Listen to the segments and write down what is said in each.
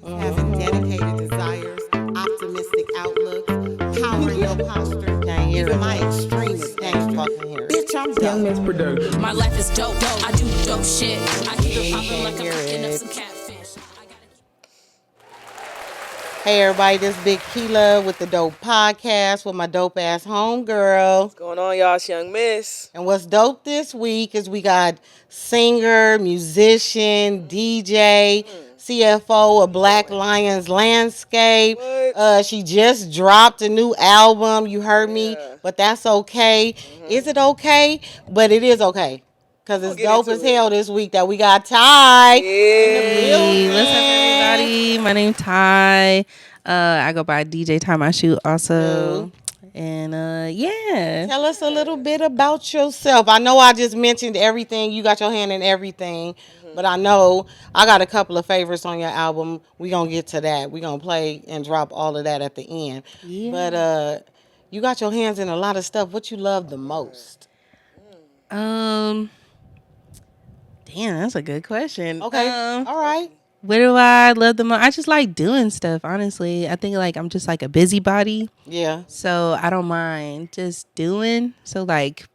Having dedicated desires, optimistic outlooks, powering your posture, even my extremist nature. Bitch, I'm Young dope. Miss Production. My life is dope. I do dope shit. I keep it popping like I'm picking up some catfish. Hey everybody, this Big Keela with the Dope Podcast with my dope ass homegirl. What's going on, y'all? It's Young Miss. And what's dope this week is we got singer, musician, DJ, CFO of Black Lions Landscape. She just dropped a new album. You heard me, but that's okay. Is it okay? But it is okay. Because it's dope as hell this week that we got Ty in the building. What's up, everybody? My name's Ty. I go by DJ Ty My Shoe also. And yeah. Tell us a little bit about yourself. I know I just mentioned everything. You got your hand in everything. But I know I got a couple of favorites on your album. We're going to get to that. We're going to play and drop all of that at the end. Yeah. But you got your hands in a lot of stuff. What you love the most? Damn, that's a good question. Okay. All right. What do I love the most? I just like doing stuff, honestly. I think like I'm just like a busybody. Yeah. So I don't mind just doing. So like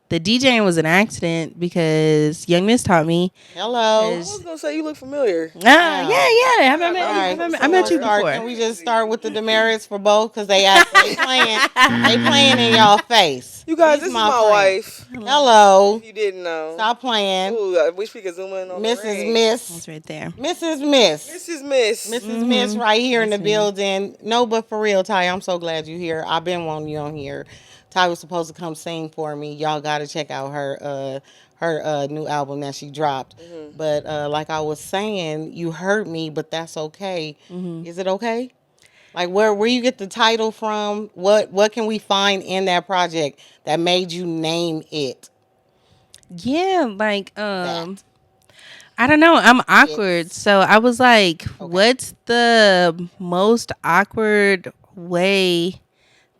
the DJing was an accident because Young Miss taught me. Hello. I was going to say, you look familiar. Yeah. I met you before. Can we just start with the demerits for both? Because they actually playing in y'all face. You guys, this is my wife. Hello. If you didn't know. Stop playing. Ooh, I wish we could zoom in on the Mrs. ring. Miss. That's right there. Mrs. Miss. Mrs. Miss. Mrs. Miss right here in the building. No, but for real, Ty, I'm so glad you're here. I've been wanting you on here. Ty was supposed to come sing for me. Y'all got to check out her new album that she dropped. But like I was saying, you heard me, but that's okay. Is it okay? Like where you get the title from? What can we find in that project that made you name it? Yeah, like I don't know. I'm awkward. So I was like, what's the most awkward way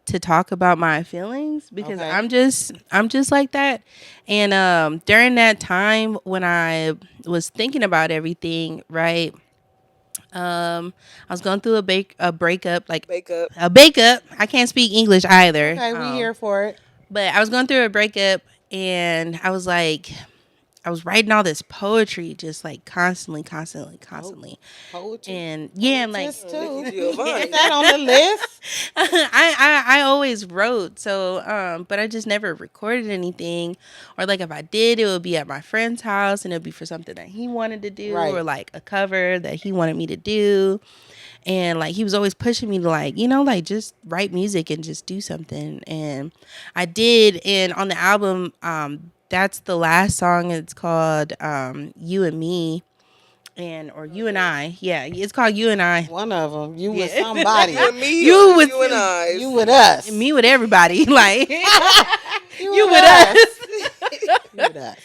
to talk about my feelings? Because I'm just like that. And during that time when I was thinking about everything, right? I was going through a breakup, like a breakup. I can't speak English either. Okay, we here for it. But I was going through a breakup, and I was like, I was writing all this poetry, just like constantly. Poetry. And yeah, I'm like, Is that on the list? I always wrote, so but I just never recorded anything, or like if I did, it would be at my friend's house, and it would be for something that he wanted to do, or like a cover that he wanted me to do. And like he was always pushing me to like, like just write music and just do something. And I did. And on the album, that's the last song. It's called You and Me, or You and I. Yeah, it's called You and I. One of them. You with somebody. You and me. You with you and I. You with us. Me with everybody. Like you with us. You with us.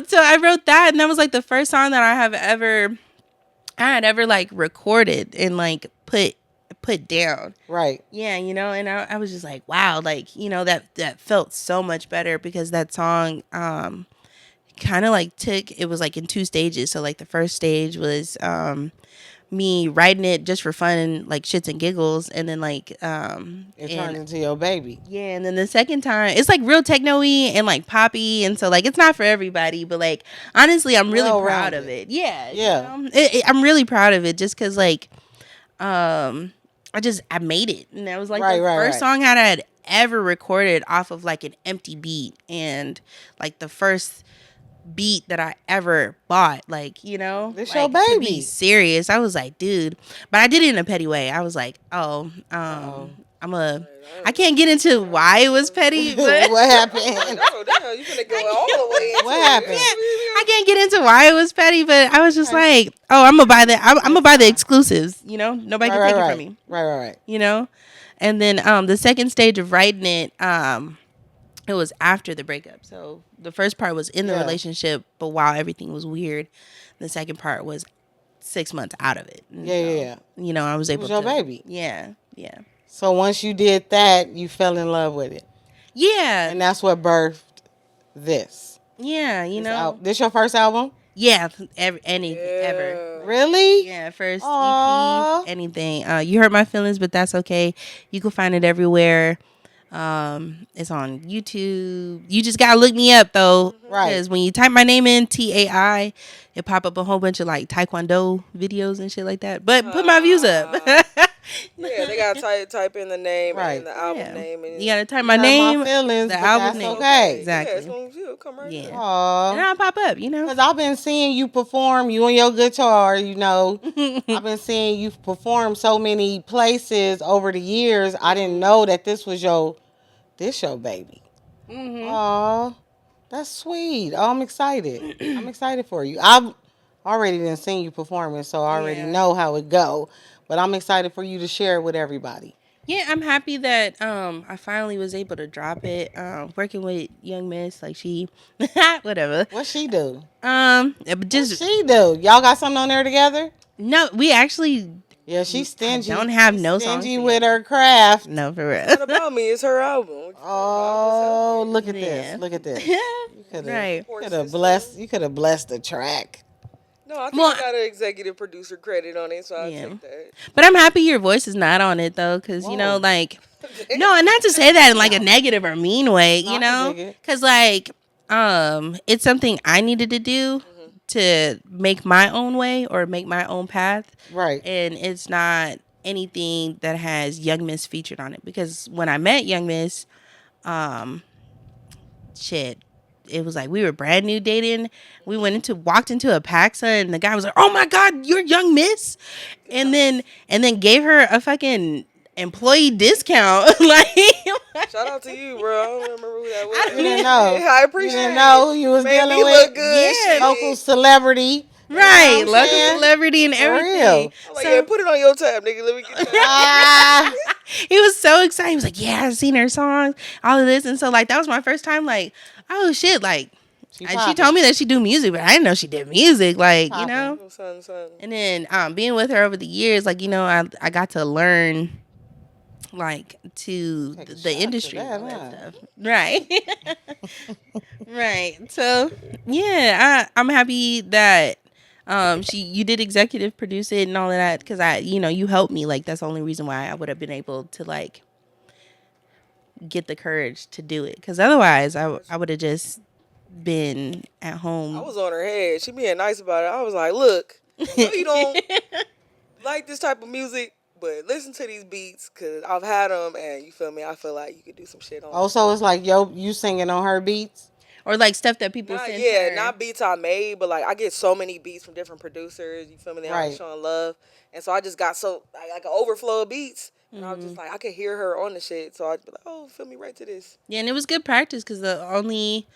So I wrote that, and that was like the first song that I had ever like recorded and like put down. Right. Yeah, and I was just like, wow, like, that felt so much better because that song kind of like it was like in two stages. So like the first stage was me writing it just for fun and like shits and giggles, and then like it turned into your baby. Yeah, and then the second time it's like real techno-y and like poppy, and so like it's not for everybody, but like honestly I'm really proud of it. Yeah. I'm really proud of it just because like I made it, and that was like the first song that I had ever recorded off of like an empty beat, and like the first beat that I ever bought, like, this like, your baby. To be serious, I was like, dude, but I did it in a petty way. I was like, I can't get into why it was petty, but what happened? You finna go all the way into What happened? I can't get into why it was petty, but I was just like, oh, I'm gonna buy I'm gonna buy the exclusives, nobody can take it from me. Right. And then the second stage of writing it, it was after the breakup. So the first part was in the relationship, but while everything was weird, the second part was 6 months out of it. And Yeah. I was able to. It was your baby. Yeah. So once you did that, you fell in love with it. Yeah. And that's what birthed this. Yeah, This your first album? Yeah, anything ever. Yeah. Really? Yeah, first Aw. EP, anything. You hurt my feelings, but that's okay. You can find it everywhere. It's on YouTube. You just gotta look me up though, Right. because when you type my name in TAI, it pop up a whole bunch of like Taekwondo videos and shit like that. But put my views up. Yeah, they gotta type in the name Right. and the album Yeah. name, and You gotta type You my hurt name, my feelings, the but album that's name. okay. Exactly. Yeah, it's gonna come right Yeah. there. And Aw. I'll pop up, you know. Because I've been seeing you perform, you and your guitar, you know. I've been seeing you perform so many places over the years. I didn't know that this was your baby. Aw. That's sweet. Oh, I'm excited. I'm excited for you. I've already done seen you performing, so I already Yeah. know how it go. But I'm excited for you to share it with everybody. Yeah, I'm happy that I finally was able to drop it. Working with Young Miss, like she whatever. What she do? But What just she do? Y'all got something on there together? no, we actually Yeah, she's stingy. don't have She's no songs stingy with together. her craft. No, for It's real. not about me. It's her album. What you talking Oh, about? look at Yeah. this! Look at this! You could Right. have blessed. You could have blessed the track. No, I think Well, I got an executive producer credit on it, so I'll Yeah. take that. But I'm happy your voice is not on it though, because you know, Whoa. like, no, and not to say that in like a negative or mean way, No, I you can know, dig it. because like, it's something I needed to do to make my own way or make my own path, Right. and it's not anything that has Young Miss featured on it, because when I met Young Miss, um, shit. It was like we were brand new dating. We walked into a Paxa, and the guy was like, "Oh my God, you're Young Miss," and then gave her a fucking employee discount. Like, Shout out to you, bro. I don't remember who that was. You didn't know. Yeah, I You appreciate didn't it. know who you was Made dealing me with. look good. Yeah. shit. Local celebrity. right, You know what I'm local saying? celebrity and For everything. real. I'm like, yeah, put it on your tab, nigga. Let me get that. Ah. He was so excited. He was like, "Yeah, I've seen her songs, all of this," and so like that was my first time. Like, oh shit, like. And she poppin'. told me that she do music, but I didn't know she did music. Like, you Poppin'. know. Oh, son. And then being with her over the years, like, you know, I got to learn like to Take a the shot to industry that, and all huh? that stuff. Right. Right. So yeah, I'm happy that you did executive produce it and all of that, because you helped me. Like that's the only reason why I would have been able to like get the courage to do it, because otherwise I would have just been at home. I was on her head. She being nice about it. I was like, look, I know you don't like this type of music, but listen to these beats, because I've had them, and you feel me? I feel like you could do some shit on them. Oh, so it's like you singing on her beats? Or like stuff that people Not, send yeah, her. not beats I made, but like I get so many beats from different producers. You feel me? They all Right. showing love, and so I just got so like an overflow of beats, and I was just like I could hear her on the shit, so I'd be like, oh, feel me right to this. Yeah, and it was good practice, because the only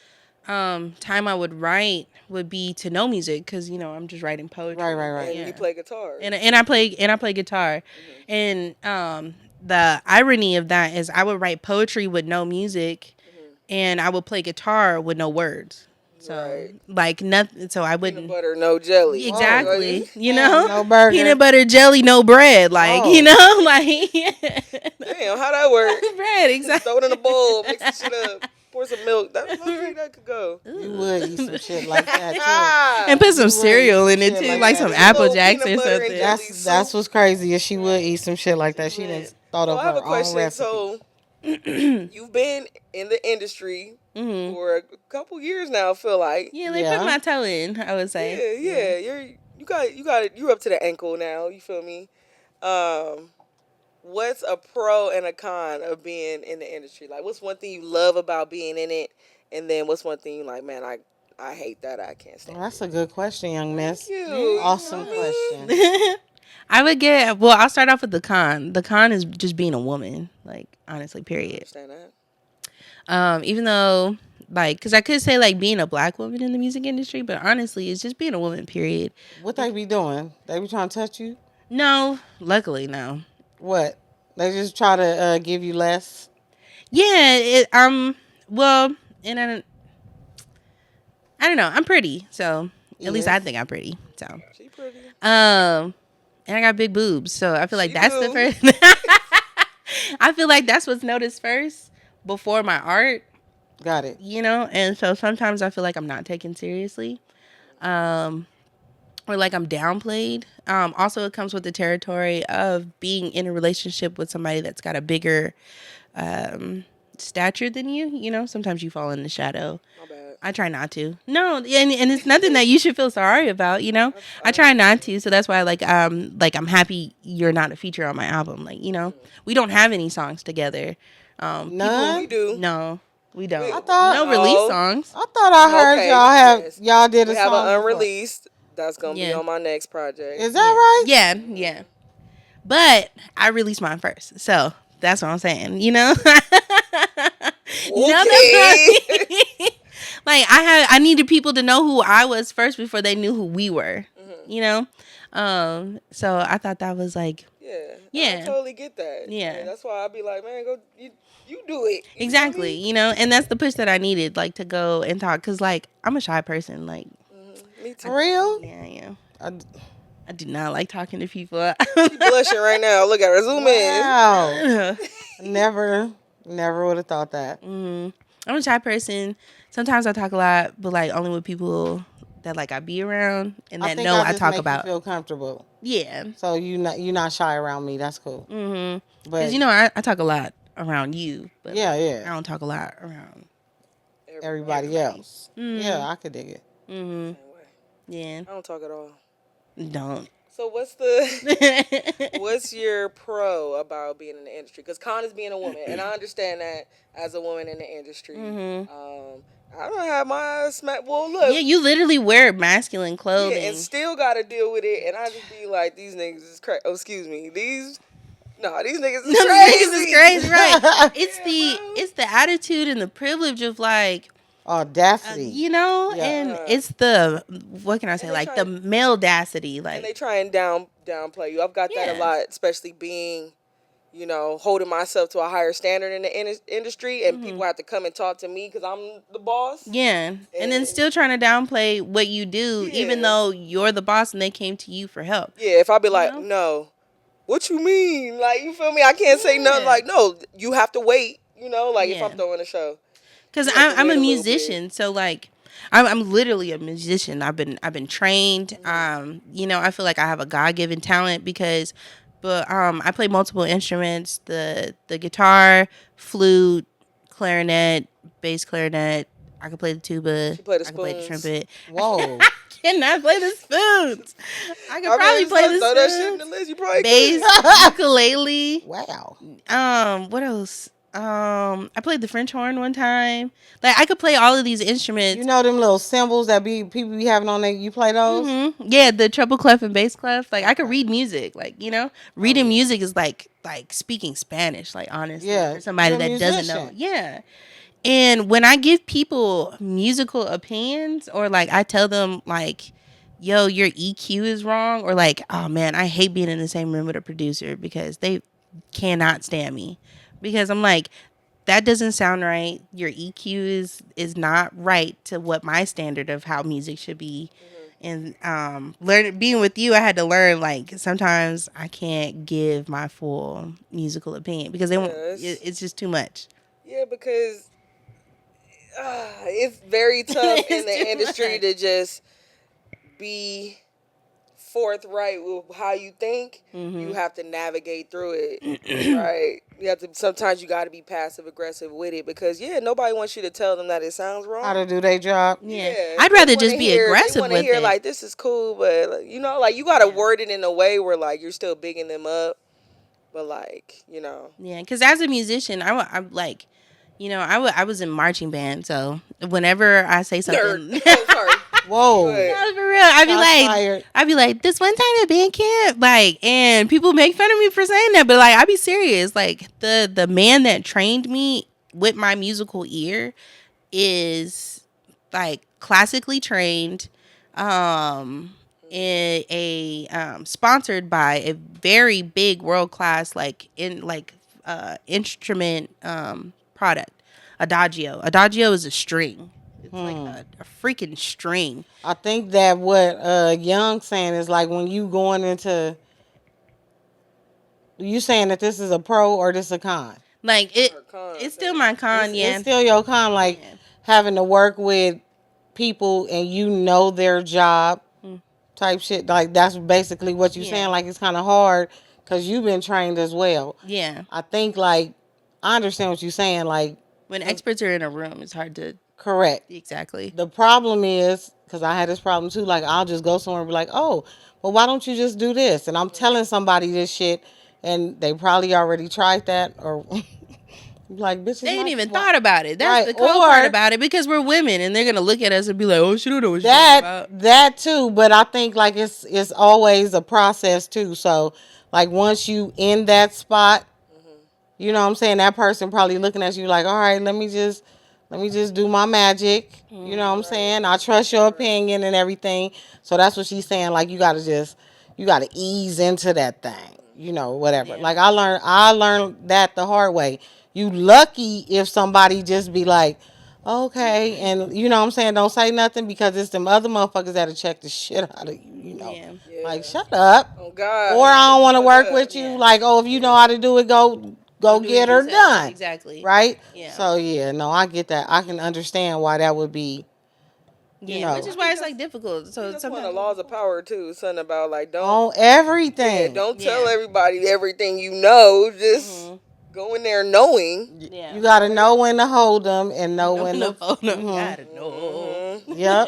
time I would write would be to know music, because I'm just writing poetry. Right. And Yeah. you play guitar. And I play guitar, and the irony of that is I would write poetry with no music, and I would play guitar with no words. So Right. like nothing. So I Peanut wouldn't. butter, no jelly. Exactly. Oh, You know, no burger. peanut butter jelly, no bread. Like Oh. like damn, how that work? bread. Just Exactly. throw it in a bowl, mix the shit up, pour some milk. That could go. You would eat some shit like that Ah, And put some would cereal eat in some it shit too, like like that. some Just a Apple little Jacks or peanut butter and something. jelly. That's what's crazy is she would eat some shit like that. She done thought of I have her a own question. recipe. So, you've been in the industry Mhm. for a couple years now. I feel like. Yeah, like Yeah. put my toe in, I would say. Yeah. You're up to the ankle now. You feel me? What's a pro and a con of being in the industry? Like, what's one thing you love about being in it, and then what's one thing you like? Man, I hate that. I can't stand. Well, that's a good question, young miss. Thank you. Awesome You know what I mean? question. I'll start off with the con. The con is just being a woman, like honestly, I period. understand that. Even though like, because I could say like being a black woman in the music industry, but honestly, it's just being a woman, period. What they be doing? They be trying to touch you? No, luckily, no. What? They just try to give you less? Yeah, well, and I don't know. I'm pretty, so at least I Yes. think I'm pretty. So, She pretty. and I got big boobs, so I feel like She that's the do. first. I feel like that's what's noticed first before my art, Got it. and so sometimes I feel like I'm not taken seriously. or like I'm downplayed. Also, it comes with the territory of being in a relationship with somebody that's got a bigger stature than you. You know, sometimes you fall in the shadow. My bad. I try not to. No, and it's nothing that you should feel sorry about. You know, I try not to. So that's why, like I'm happy you're not a feature on my album. Like, you know, we don't have any songs together. None? We do. No, we don't. I thought- no release songs. I thought I heard Okay, y'all y'all did a We have song an before. unreleased that's gonna be Yeah. on my next project. Is that right? Yeah, yeah. But I released mine first, so that's what I'm saying. You know. No, that's Okay. not. Like I needed people to know who I was first before they knew who we were. You know. So I thought that was like. Yeah. I totally get that. Yeah. That's why I'd be like, man, go you do it. You Exactly. You know, and that's the push that I needed, like to go and talk, cause like I'm a shy person. Like. Me too. For real? Yeah. I do not like talking to people. She blushing right now. Look at her. Zoom Wow. Never would have thought that. I'm a shy person. Sometimes I talk a lot, but like only with people that like I be around and that know I just talk make about. You feel comfortable. Yeah. So you're not shy around me. That's cool. Because But you know I talk a lot around you. But yeah, I don't talk a lot around. everybody else. Yeah, I could dig it. in. Yeah. I don't talk at all. Don't. So what's your pro about being in the industry? Because Con is being a woman, and I understand that as a woman in the industry. I don't have my smack. Well, look. Yeah, you literally wear masculine clothing. Yeah, and still got to deal with it, and I just be like, these niggas is crazy. Oh, excuse me, these niggas is crazy. These niggas is crazy, right? It's the attitude and the privilege of like. Audacity. You know, and it's the what can I say? Like the male audacity, like and they try and downplay you. I've got that a lot, especially being, holding myself to a higher standard in the industry, and people have to come and talk to me because I'm the boss. Yeah, and then still trying to downplay what you do, even though you're the boss and they came to you for help. Yeah, if I be like, no, what you mean? Like, you feel me? I can't say nothing. Like, no, you have to wait. If I'm throwing a show. Because I'm a musician, so like I'm literally a musician. I've been trained. I feel like I have a God-given talent but I play multiple instruments: the guitar, flute, clarinet, bass clarinet. I can play the tuba. I can play the trumpet. Whoa. Cannot play the spoons. I could probably play the spoons. That shit in the list. You probably bass, ukulele. Wow. What else? I played the French horn one time. Like I could play all of these instruments. You know them little cymbals that people be having on there. You play those? Yeah, the treble clef and bass clef. Like I could read music. Like reading music is like speaking Spanish. Like honestly, for somebody that doesn't know. Yeah. And when I give people musical opinions, or like I tell them like, "Yo, your EQ is wrong," or like, "Oh man, I hate being in the same room with a producer because they cannot stand me." Because I'm like, that doesn't sound right. Your EQ is not right to what my standard of how music should be. And being with you, I had to learn like sometimes I can't give my full musical opinion because it's just too much. Yeah, because it's very tough in the industry to just be forthright with how you think. You have to navigate through it, right? Sometimes you got to be passive aggressive with it because nobody wants you to tell them that it sounds wrong. How to do their job. Yeah. I'd rather just be aggressive with it. They want to hear like, this is cool, but like you got to word it in a way where like you're still bigging them up, but like Yeah, because as a musician, I'm like, I was in marching band, so whenever I say something, sorry. Whoa. No, for real. I'd be like, this one time at band camp, like, and people make fun of me for saying that, but like, I'd be serious. Like, the man that trained me with my musical ear is like classically trained, sponsored by a very big world class instrument product, Adagio. Adagio is a string. It's like a freaking string. I think that what Young saying is like when you going into, you saying that this is a pro or this a con? Like it's still my con, It's still your con, like having to work with people and you know their job type shit. Like that's basically what you're Yeah. saying. Like it's kind of hard because you've been trained as well. Yeah. I think like I understand what you're saying. Like When experts are in a room, it's hard to correct. exactly. The problem is because I had this problem too. Like I'll just go somewhere and be like, oh, well, why don't you just do this? And I'm telling somebody this shit, and they probably already tried that or. Like bitches, They ain't even thought about it. That's right. the cool part about it because we're women and they're gonna look at us and be like, "Oh, she don't know what she's talking about." That too, but I think like it's always a process too. So like once you in that spot, you know what I'm saying, that person probably looking at you like, all right, let me just do my magic. You know what I'm saying? I trust your opinion and everything. So that's what she's saying. Like you gotta ease into that thing. You know, whatever. Yeah. Like I learned that the hard way. You lucky if somebody just be like, okay, and you know what I'm saying, don't say nothing because it's them other motherfuckers that'll check the shit out of you, you know. Yeah. Like shut up. Oh God. Or I don't want to work with you. Yeah. Like, oh, if you know how to do it, go Do get it her yourself. done. Exactly. Right? Yeah. So yeah, no, I get that. I can understand why that would be. You know. Which is why it's like difficult. So That's one of sometimes the laws of power too. Something about like don't On everything. don't tell everybody everything you know. Just go in there knowing. Yeah. You gotta know when to hold them and know when to fold them. Gotta know. Yep.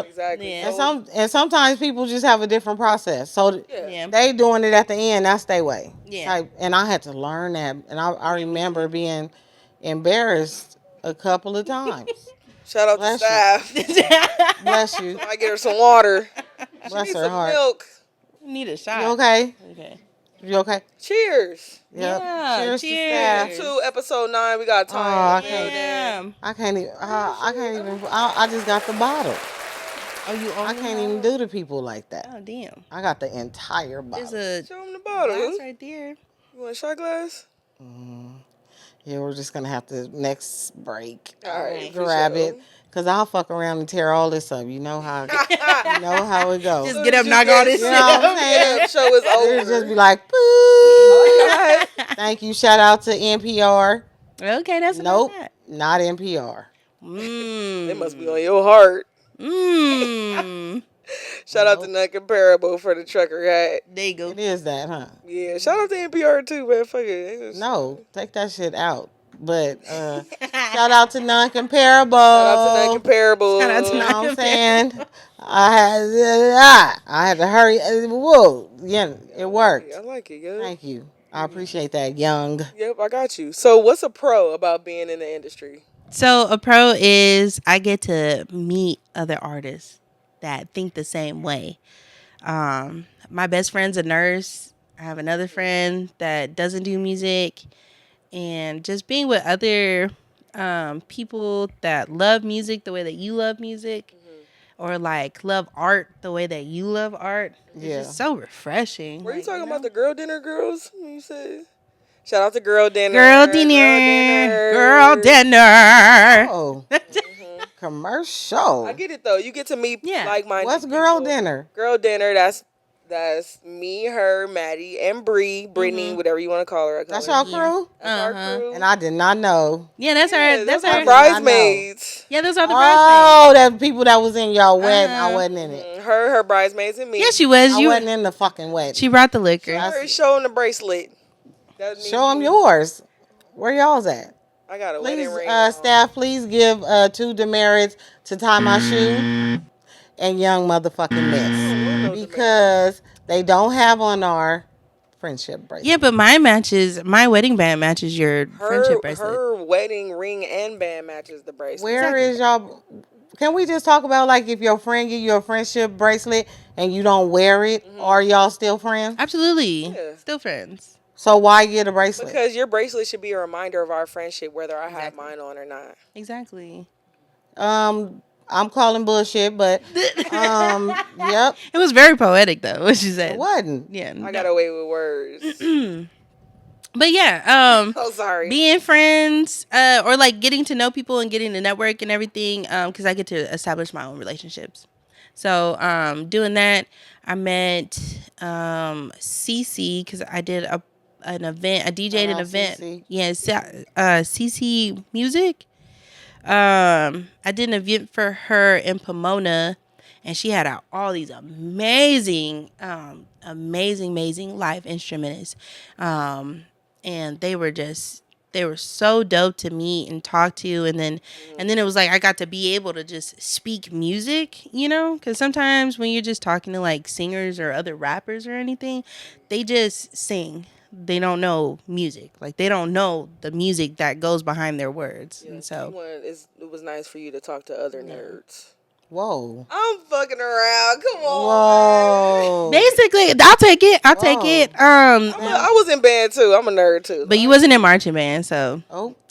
Exactly. Yeah. And sometimes people just have a different process. So Yeah. they doing it at the end. That's their way. Yeah. And I had to learn that. And I remember being embarrassed a couple of times. Shout out to staff. Bless you. I get her some water. Bless She needs her some heart. milk. Need a shot. You okay? Okay. You okay? Cheers. Yep. Yeah, Cheers. To staff. To episode 9, we got time. I can't. Yeah. I can't even. I just got the bottle. Oh, you own I can't even do the people like that. Oh, damn. I got the entire bottle. There's a Show them the bottle. glass right there. You want a shot glass? Yeah, we're just gonna have to next break. All right, grab for it. sure. Cause I'll fuck around and tear all this up. You know how it goes. Just get up, knock all this You shit know what I'm up. saying? Yeah, show is over. It'll just be like, boo. Thank you. Shout out to NPR. Okay, that's Nope, enough not NPR. It must be on your heart. Mmm. Shout out to Non-Comparable for the trucker hat. There you go. It is that, huh? Yeah, shout out to NPR too, man. Fuck it. No, take that shit out. But shout out to Non-Comparable. Shout out to Non-Comparable. Shout out to You know what I'm saying? I had to hurry. Whoa, yeah, it worked. I like it, yeah. Thank you. I appreciate that, Young. Yep, I got you. So, what's a pro about being in the industry? So a pro is I get to meet other artists that think the same way. My best friend's a nurse. I have another friend that doesn't do music. And just being with other people that love music the way that you love music, or like love art the way that you love art, it's just so refreshing. Were you talking about the girl dinner girls? You said. Shout out to girl dinner. Girl dinner. Girl dinner. Oh, commercial. I get it though. You get to meet like-minded. What's girl people. dinner? Girl dinner. That's me, her, Maddie, and Brittany, whatever you want to call her. That's y'all crew? That's our crew. And I did not know. Yeah, that's our. That's our our bridesmaids. Yeah, those are the bridesmaids. Oh, that people that was in y'all wedding. I wasn't in it. Her bridesmaids, and me. Yeah, she was. I wasn't in the fucking wedding. She brought the liquor. Her showing the bracelet. Show them yours. Where y'all's at? I got a Please, wedding ring. staff, please give 2 demerits to tie my shoe and Young motherfucking Miss. Because they don't have on our friendship bracelet. Yeah, but my wedding band matches your friendship bracelet. Her wedding ring and band matches the bracelet. Where is y'all? Can we just talk about like if your friend give you a friendship bracelet and you don't wear it, are y'all still friends? Absolutely. Yeah. Still friends. So why get a bracelet? Because your bracelet should be a reminder of our friendship, whether I have mine on or not. Exactly. I'm calling bullshit, but yep. It was very poetic though, what she said. It wasn't. Yeah. I got away with words. But yeah, oh sorry. Being friends, or like getting to know people and getting to network and everything, because I get to establish my own relationships. So doing that, I met Cece because I did an event, I DJ'd an event. CC. Yeah, CC Music. I did an event for her in Pomona, and she had out all these amazing live instrumentists. And they were so dope to meet and talk to, and then it was like I got to be able to just speak music, because sometimes when you're just talking to like singers or other rappers or anything, they just sing. They don't know music. Like, they don't know the music that goes behind their words. Yeah, and so it was nice for you to talk to other nerds. Whoa. I'm fucking around. Come on. Whoa. basically, I'll take it. Take it. I was in band too. I'm a nerd too. But you wasn't in marching band, so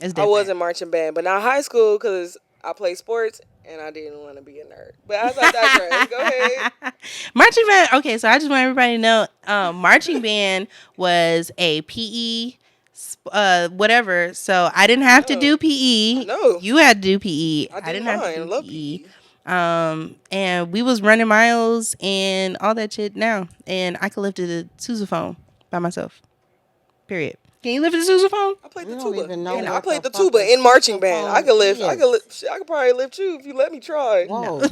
it's different. I was in marching band, but not high school because I played sports and I didn't want to be a nerd. But as I digress, go ahead. Marching band. Okay, so I just want everybody to know, marching band was a PE, whatever. So I didn't have to do PE. No, you had to do PE. I didn't mine. have to do I love PE. PE. And we was running miles and all that shit now, and I could lift a sousaphone by myself. Period. Can you lift a sousaphone? I played We the don't tuba. even know And I what played the the tuba fuck in a marching band. I could lift. sousaphone I could probably lift you if you let me try. Whoa.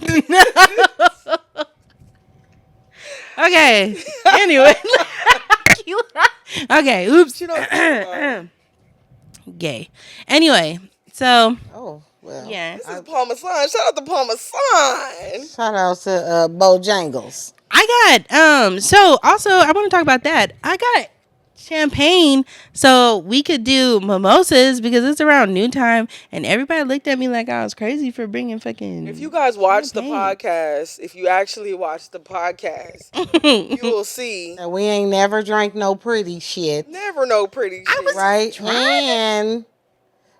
Okay. Anyway. Okay. Oops. You know, Gay. Anyway, so. Oh, well. Yeah. this is Parmesan. Shout out to Parmesan. Shout out to Bojangles. I got so also I want to talk about that. I got champagne so we could do mimosas because it's around noontime, and everybody looked at me like I was crazy for bringing fucking. If you guys watch champagne. the podcast, if you actually watch the podcast, you will see. That we ain't never drank no pretty shit. Never no pretty shit. Right? And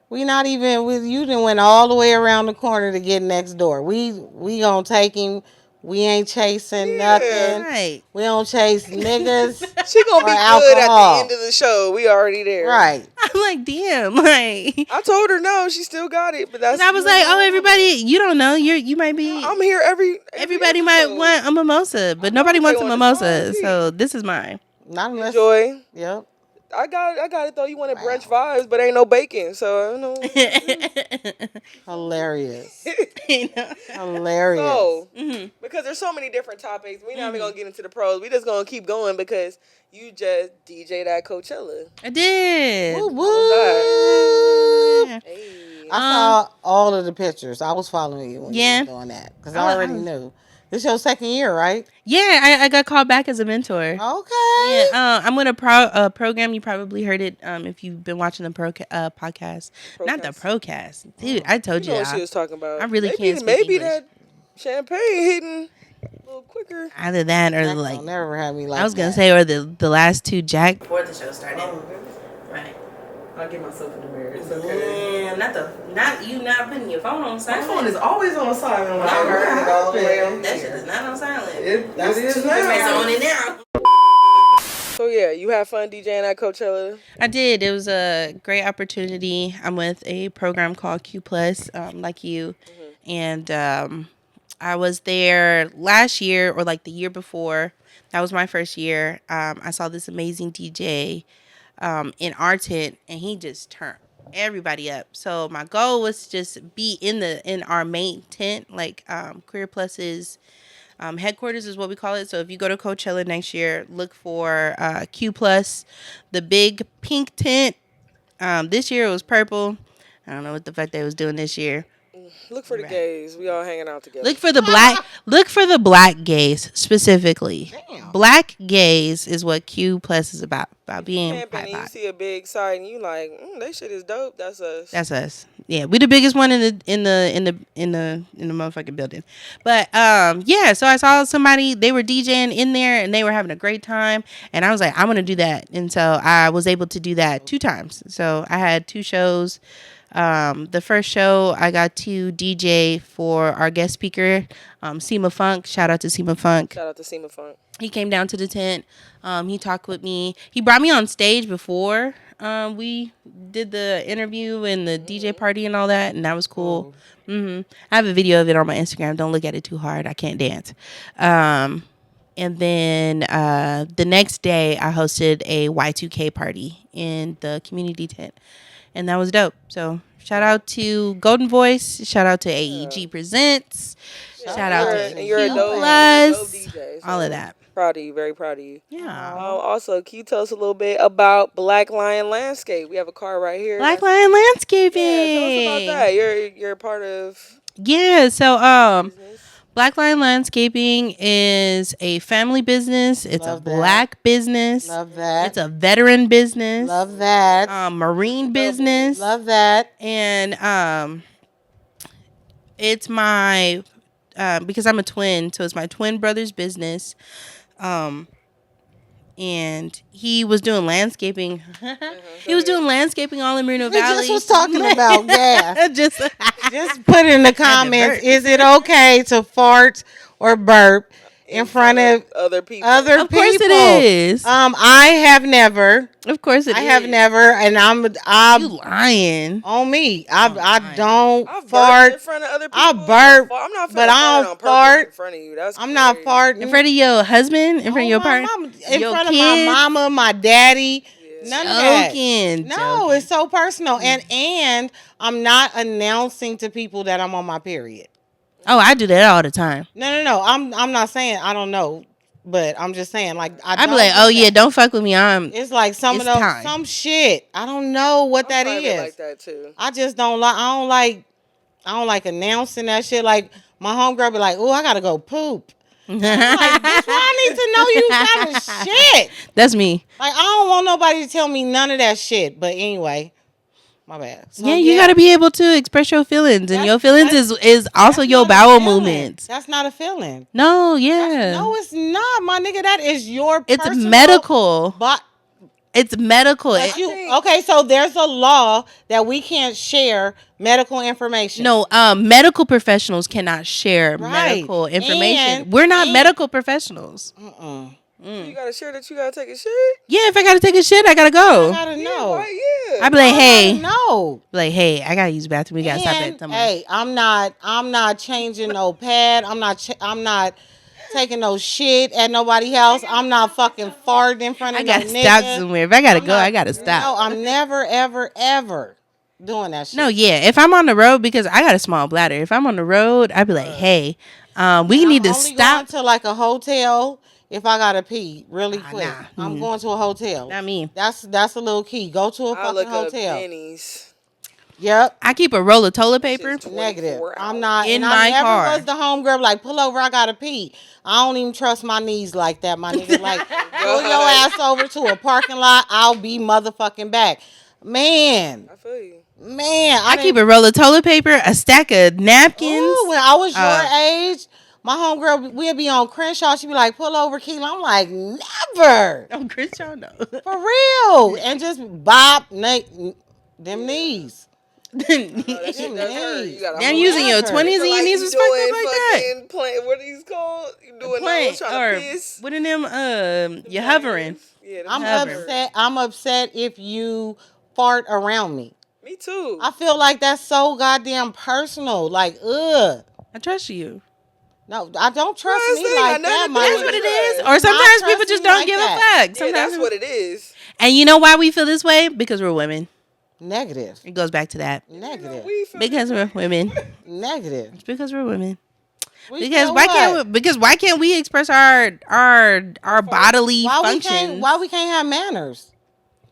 we not even with you done went all the way around the corner to get next door. We gonna take him. We ain't chasing nothing. Right. We don't chase niggas. She gonna be or good alcohol. at the end of the show. We already there. Right. I'm like, damn, like. I told her no, she still got it, but that's. I was like, oh, everybody, you don't know, you might be. I'm here Everybody might episode. want a mimosa, but nobody wants a mimosa, so this is mine. Not unless. Enjoy. Yep. I got it though. You wanted brunch vibes, but ain't no bacon, so I don't know. Hilarious. Hilarious. Hilarious. So, because there's so many different topics, we're not even gonna get into the pros. We just gonna keep going because you just DJ'd at Coachella. I did. Woo, How was Yeah. Hey. I saw all of the pictures. I was following you when you Yeah. were doing that because I already knew. This your second year, right? Yeah, I got called back as a mentor. Okay. Yeah, I'm with a program. You probably heard it if you've been watching the podcast. Not the Procast. Dude, I told you. Know what she was talking about. I really can't speak Maybe English. that champagne hitting a little quicker. Either that or Jack like. don't never have me like I was going that. to say, or the last two Jack. Before the show started. Right. I'll get myself in the mirror. It's okay. Yeah, not you not putting your phone on silent. My phone is always on silent when I Oh, turn it all the way on. That shit is not on silent. It is It's now. on it now. So yeah, you had fun DJing at Coachella. I did. It was a great opportunity. I'm with a program called Q Plus, like you, and I was there last year or like the year before. That was my first year. I saw this amazing DJ in our tent, and he just turned everybody up. So my goal was to just be in our main tent, like Career Plus's headquarters is what we call it. So if you go to Coachella next year, look for Q Plus, the big pink tent. This year it was purple. I don't know what the fuck they was doing this year. Look for the gays. We all hanging out together. Look for the black. Look for the black gays specifically. Damn. Black gays is what Q Plus is about. About being camping and you bi-bi. see a big site and you like, that shit is dope. That's us. That's us. Yeah, we the biggest one in the motherfucking building. But yeah, so I saw somebody, they were DJing in there and they were having a great time, and I was like, I'm gonna do that. And so I was able to do that 2 times. So I had 2 shows. The first show I got to DJ for our guest speaker, Seema Funk. Shout out to Seema Funk. Shout out to Seema Funk. He came down to the tent. He talked with me. He brought me on stage before we did the interview and the DJ party and all that, and that was cool. I have a video of it on my Instagram. Don't look at it too hard. I can't dance. And then the next day, I hosted a Y2K party in the community tent. and that was dope. So shout out to Golden Voice. Shout out to AEG Presents. Shout out to you're a Q dope Plus. DJ, so all of that. Proud of you, very proud of you. Yeah. Also, can you tell us a little bit about Black Lion Landscape? We have a card right here. Black Lion Landscaping. Yeah, tell us about that. You're a part of. Yeah. So Black Lion Landscaping is a family business. It's Love a that. Black business. Love that. It's a veteran business. Love that. Marine business. Love that. And it's my because I'm a twin, so it's my twin brother's business. And he was doing landscaping. He was doing landscaping all in Merino We Valley. just was talking about gas. just Put in the comments, is it okay to fart or burp in front of other people? Of course it is. I have never. Of course it is. I have never, and I'm You lying. on me. I don't I've fart. in front of other people. I burp, I'm not but I don't fart in front of you. That's I'm not crazy. farting In front of your husband? In front of your my partner? mama, in Your front of kids? my mama, my daddy. None of that. Joking. No, it's so personal, and I'm not announcing to people that I'm on my period. Oh, I do that all the time. No. I'm not saying I don't know, but I'm just saying like I be like, oh yeah, don't fuck with me. It's like some It's of those time. some shit. I don't know what that I'm is. like that too. I just don't like. I don't like announcing that shit. Like my homegirl be like, "Oh, I gotta go poop." I'm like, bitch, why I need to know you got a shit? That's me. Like I don't want nobody to tell me none of that shit. But anyway, my bad. So, Yeah, you gotta be able to express your feelings, and your feelings is also that's your not a bowel feeling. movements. That's not a feeling. No, yeah, No, it's not, my nigga. That is your. it's personal medical. But It's medical. okay, so there's a law that we can't share medical information. No, medical professionals cannot share Right. medical information. And- We're not and- medical professionals. You gotta share that you gotta take a shit. Yeah, if I gotta take a shit, I gotta I go. gotta know. I be like, hey, No. I gotta use the bathroom. We gotta stop at somewhere. Hey, I'm not changing no pad. I'm not taking no shit at nobody else. I'm not fucking farting in front of I gotta no stop nigga. somewhere. If I gotta go, not- I gotta stop. No, I'm never, ever, ever doing that shit. No, yeah. If I'm on the road, because I got a small bladder. If I'm on the road, I'd be like, hey, we need to I'm only stop. going to like a hotel if I gotta pee really quick. nah. I'm going to a hotel. Not me. That's a little key. Go to a I fucking look up hotel. pennies. Yep. I keep a roll of toilet paper. Shit's Negative. 24 I'm hours. not In and my I never car. was the homegirl like pull over. I gotta pee. I don't even trust my knees like that, my nigga. Like pull your ass over to a parking lot. I'll be motherfucking back, man. I feel you. Man, I keep a roll of toilet paper, a stack of napkins. Ooh, when I was your age, my homegirl, we'd be on Crenshaw. She'd be like, pull over, Keela. I'm like, never. Oh, Crenshaw, no. For real. And just bop, them knees. That shit does hurt. You gotta Damn, hold using it. your Hurt. 20s and your Like knees you was fucked doing up like that. fucking what are these called? You doing Plank, those trying to piss? what in them, you're hovering. Yeah, them I'm hovering. upset. I'm upset if you fart around me. Me too. I feel like that's so goddamn personal. Like, ugh. I trust you. No, I don't trust Well, me it's like not that, nothing my to do That's nigga. what it Right. is. Or sometimes people trust just me don't like give that. a fuck. Yeah, Sometimes that's what it is. And you know why we feel this way? Because we're women. Negative. It goes back to that. Negative. We feel Because we're women. Negative. It's because we're women. We Because feel why what? can't we, because why can't we express our bodily functions? Why we can't have manners?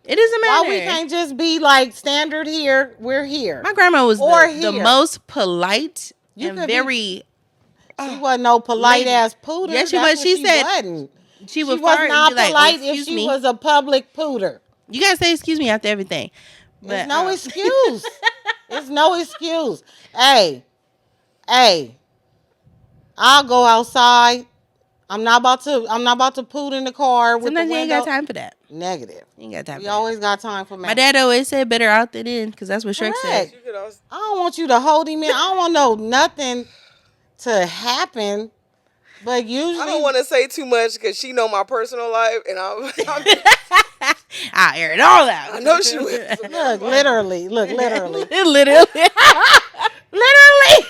It doesn't matter. Why we can't just be like standard here, we're here. My grandma was Or the here. most polite You and could be- very. She wasn't no polite lady. ass pooter. Yes, she That's was. what She said wasn't. She She would was fart and not be like, polite "Oh, if excuse she me." was a public pooter. You gotta say excuse me after everything. But There's no excuse. There's no excuse. Hey, I'll go outside. I'm not about to poot in the car with sometimes the you ain't window. got time for that. Negative. You ain't got time. We For that. always got time for My dad always said better out than in because that's what Shrek said. Correct. You could also, I don't want you to hold him in. I don't want nothing to happen. But usually, I don't want to say too much because she know my personal life, and I air it all out. I know she will. look literally. Literally. Literally.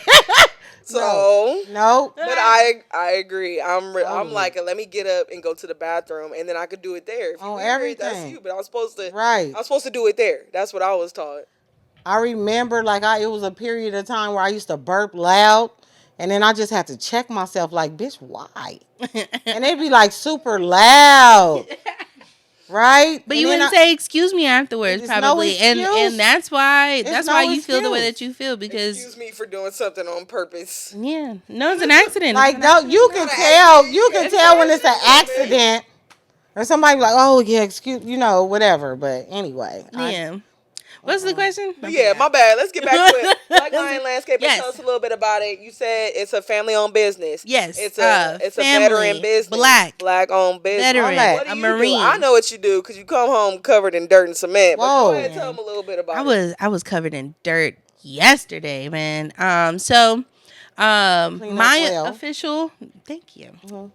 So No. But I agree. I'm like, let me get up and go to the bathroom, and then I could do it there. If you On married, that's everything. you. But I was supposed to Right. do it there. That's what I was taught. I remember it was a period of time where I used to burp loud, and then I just had to check myself like, bitch, why? And it'd be like super loud, right? But And you then wouldn't say excuse me afterwards, it's no probably, and excuse. that's why It's no you feel the way excuse. that you feel because Excuse me for doing something on purpose. yeah, no, it's an accident. Like, It's an no, accident. you can tell. You can tell when it's an accident. accident, or somebody be like, oh yeah, excuse, whatever. But anyway, Yeah. What's the question? But yeah, my bad. Let's get back to it. Black Lion Landscaping. Yes. Tell us a little bit about it. You said it's a family-owned business. Yes. It's a family, veteran business. Black-owned business. veteran, What do a you Marine. do? I know what you do because you come home covered in dirt and cement. But Whoa. go ahead, tell them a little bit about it. I was covered in dirt yesterday, man. So my official. Thank you.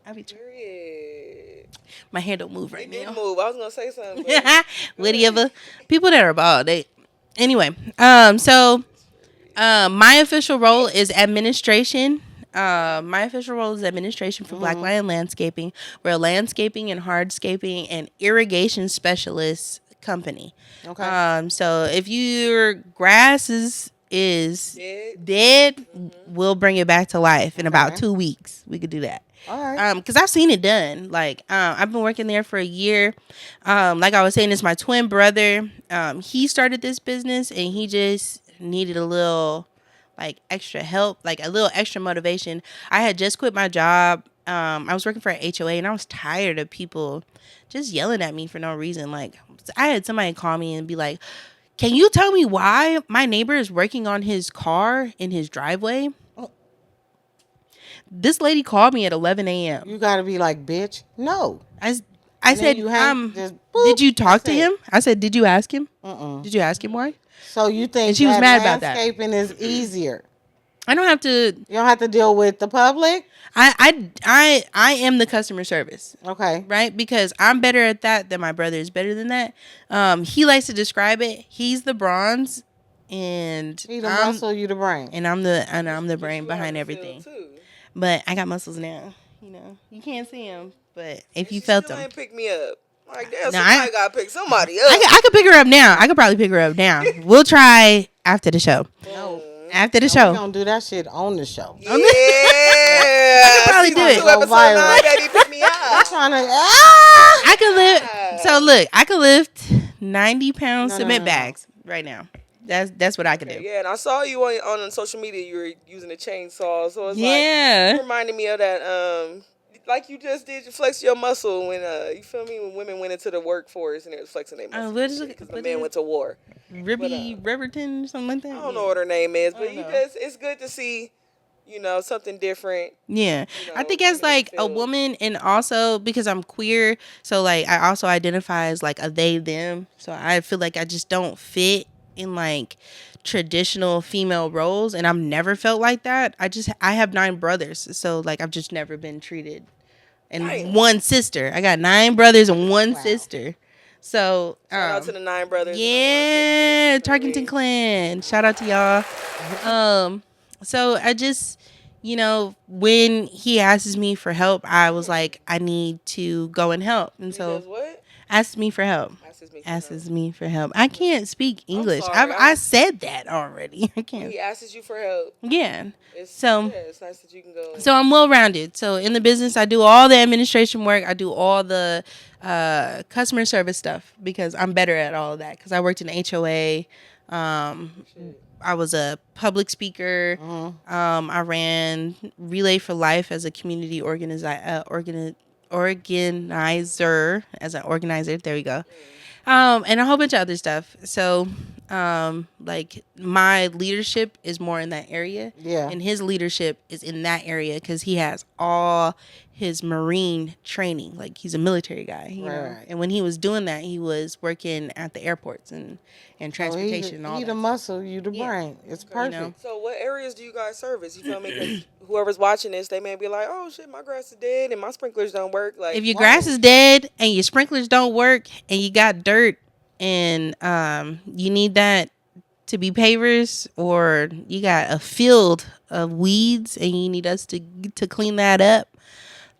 I'll be trying. My hair don't move right It now. didn't move. I was gonna say something. Whatever. People that are bald, anyway. So my official role is administration. My official role is administration for Black Lion Landscaping. We're a landscaping and hardscaping and irrigation specialist company. Okay. So if your grass is dead, we'll bring it back to life in about 2 weeks. We could do that. All right. Because I've seen it done. Like, I've been working there for a year. Like I was saying, it's my twin brother. He started this business and he just needed a little, like, extra help, like a little extra motivation. I had just quit my job. I was working for an HOA and I was tired of people just yelling at me for no reason. Like, I had somebody call me and be like, can you tell me why my neighbor is working on his car in his driveway? This lady called me at 11 a.m. You gotta be like, bitch, no. I said, did you talk to him? I said, did you ask him? Did you ask him why? So you think and she was mad about that. Landscaping is easier? I don't have to. You don't have to deal with the public. I am the customer service. Okay. Right? Because I'm better at that than my brother is better than that. He likes to describe it. He's the bronze, and he the muscle, you the brain, and I'm the brain behind everything. But I got muscles now. You can't see them, but if you felt them, ain't pick me up. Like, damn, somebody gotta pick somebody up. I could pick her up now. I could probably pick her up now. We'll try after the show. No. After the show. We're going to do that shit on the show. Yeah. I could probably do it. Episode 9, baby, pick me up. I'm trying to... I could lift... So, look. I could lift 90 pound cement bags right now. That's what I could do. Yeah, and I saw you on social media. You were using a chainsaw. So it's like... It reminded me of that... like you just did, you flex your muscle when you feel me, when women went into the workforce and they was flexing their muscle because the men went to war. Riverton or something like that. I don't know what her name is, but it's good to see, something different. Yeah, I think as like a woman, and also because I'm queer, so like I also identify as like a they them. So I feel like I just don't fit in like traditional female roles, and I've never felt like that. I have 9 brothers, so like I've just never been treated. And 1 sister. I got 9 brothers and 1 sister. So shout out to the 9 brothers. Yeah, Tarkington clan. Shout out to y'all. So I just, when he asks me for help, I was like, I need to go and help. And so what? Asks me for help. Asks me for help. I can't speak English. I said that already. I can't. He asks you for help. Yeah. It's nice that you can go. So I'm well rounded. So in the business, I do all the administration work. I do all the customer service stuff because I'm better at all of that. Because I worked in HOA. I was a public speaker. I ran Relay for Life as a community organizer. As an organizer. There we go. And a whole bunch of other stuff. So, like my leadership is more in that area. Yeah. And his leadership is in that area because he has all his Marine training. Like he's a military guy. You know? And when he was doing that, he was working at the airports and transportation and all that. He the muscle, you the brain. It's perfect. So what areas do you guys service? You feel me? 'Cause whoever's watching this, they may be like, oh shit, my grass is dead and my sprinklers don't work. Like, if your grass is dead and your sprinklers don't work and you got dirt and you need that to be pavers, or you got a field of weeds and you need us to clean that up,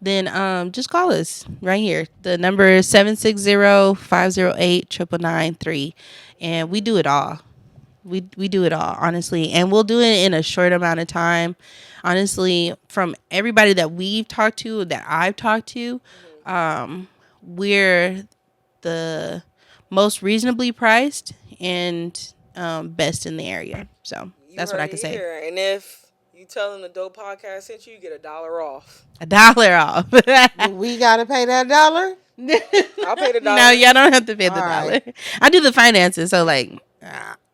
then just call us right here. The number is 760-508-9993, and we do it all. We do it all, honestly, and we'll do it in a short amount of time. Honestly, from everybody that we've talked to, that I've talked to, we're the most reasonably priced and best in the area. So You that's what heard I it can say. here. And if you tell them the Dope Podcast sent you, you get $1 off. $1 off. Do we gotta pay that $1? I'll pay the No, $1. y'all don't have to pay the All dollar. right. I do the finances, so like,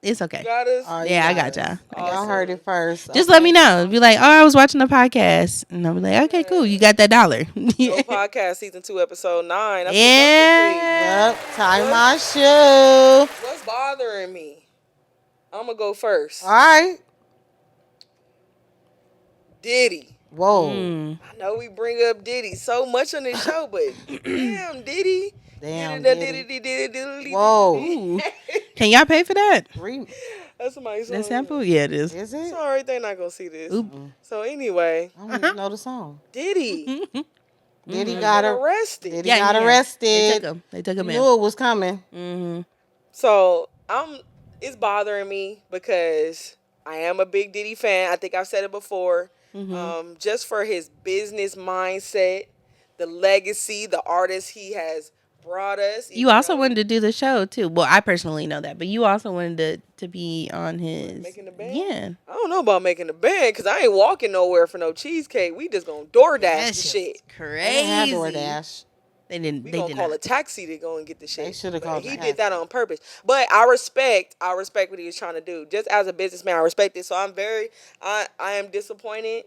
it's okay. You got us? Oh, you Yeah, I got got us. y'all. Y'all heard it first. Just Okay. let me know. Be like, oh, I was watching the podcast, and I'll be like, okay, cool. You got that $1. Dope Podcast Season 2, Episode 9. That's Yeah. Yep. Tie my shoe. what's bothering me. I'm going to go first. All right. Diddy. Whoa. I know we bring up Diddy so much on this show, but damn, Diddy. Damn. Diddy. Whoa. Ooh. Can y'all pay for that? That's somebody's song. That sample? Yeah, it is. Is it? Sorry, they're not going to see this. Oop. So anyway, I don't even know the song. Diddy. Diddy got arrested. Diddy got arrested. They took him in. Knew it was coming. Mm-hmm. So it's bothering me because I am a big Diddy fan. I think I've said it before. Just for his business mindset, the legacy, the artist he has brought us. You also wanted to do the show too. Well, I personally know that, but you also wanted to be on his Making the band? Yeah. I don't know about making the band because I ain't walking nowhere for no cheesecake. We just gonna DoorDash That the shit shit. They didn't have Crazy. DoorDash. They didn't. We They gonna did call not. a taxi to go and get the shit. They shoulda But called he a did that taxi. on purpose. But I respect what he was trying to do. Just as a businessman, I respect it. So I am disappointed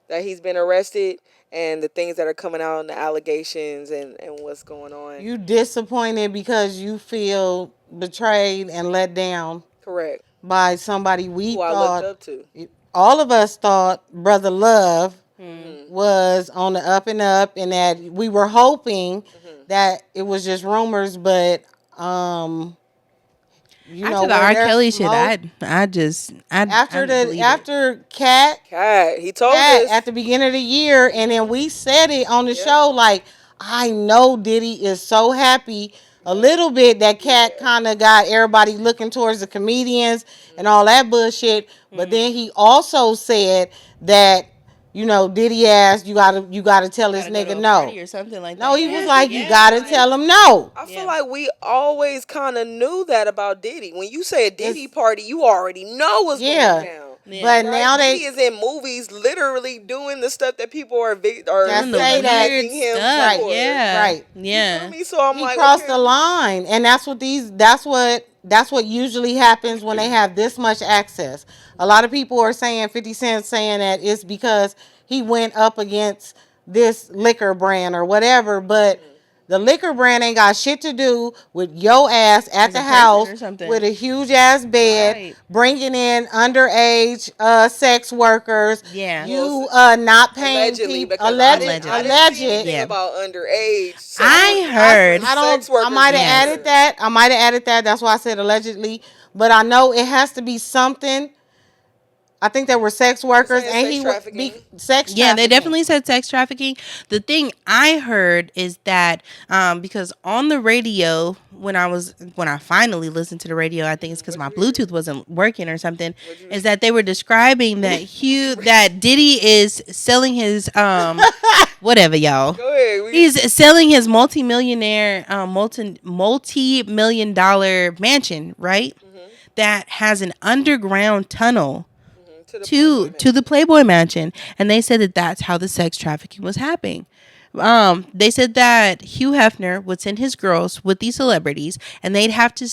that he's been arrested and the things that are coming out and the allegations and what's going on. You disappointed because you feel betrayed and let down Correct. by somebody we Who I thought, looked up to. all of us thought Brother Love was on the up and up, and that we were hoping that it was just rumors, but you know, After the where R. there's Kelly shit, smoke- I just after Cat He told Cat us at the beginning of the year, and then we said it on the show, like, I know Diddy is so happy a little bit that Cat kind of got everybody looking towards the comedians and all that bullshit, but then he also said that, you know, Diddy asked, you gotta tell this nigga no. or something like that. No, he was like, you gotta tell him no. I feel like we always kind of knew that about Diddy. When you say a Diddy party, you already know what's going down. Yeah. But Right? now Diddy is in movies literally doing the stuff that people are Just praising say that. him Stuff. for. Yeah. Right. Yeah. You feel me? So I'm He like, crossed okay. the line, and that's what usually happens when they have this much access. A lot of people are saying 50 Cent saying that it's because he went up against this liquor brand or whatever, but the liquor brand ain't got shit to do with your ass at As the a person house or something. with a huge ass bed, Right. bringing in underage sex workers. Yeah. You not paying Allegedly, people. because Alleged. I didn't see anything Yeah. about underage. So I heard. I don't. sex workers I might have Yes. added that. I might have added that. That's why I said allegedly. But I know it has to be something. I think there were sex workers, saying and sex he trafficking. sex. Yeah, they trafficking. definitely said sex trafficking. The thing I heard is that because on the radio, when I finally listened to the radio, I think it's because my Bluetooth wasn't working or something, is that they were describing that that Diddy is selling his whatever, y'all. Go ahead. He's selling his multi-million dollar mansion, right? That has an underground tunnel to the Playboy Mansion, and they said that that's how the sex trafficking was happening. They said that Hugh Hefner would send his girls with these celebrities, and they couldn't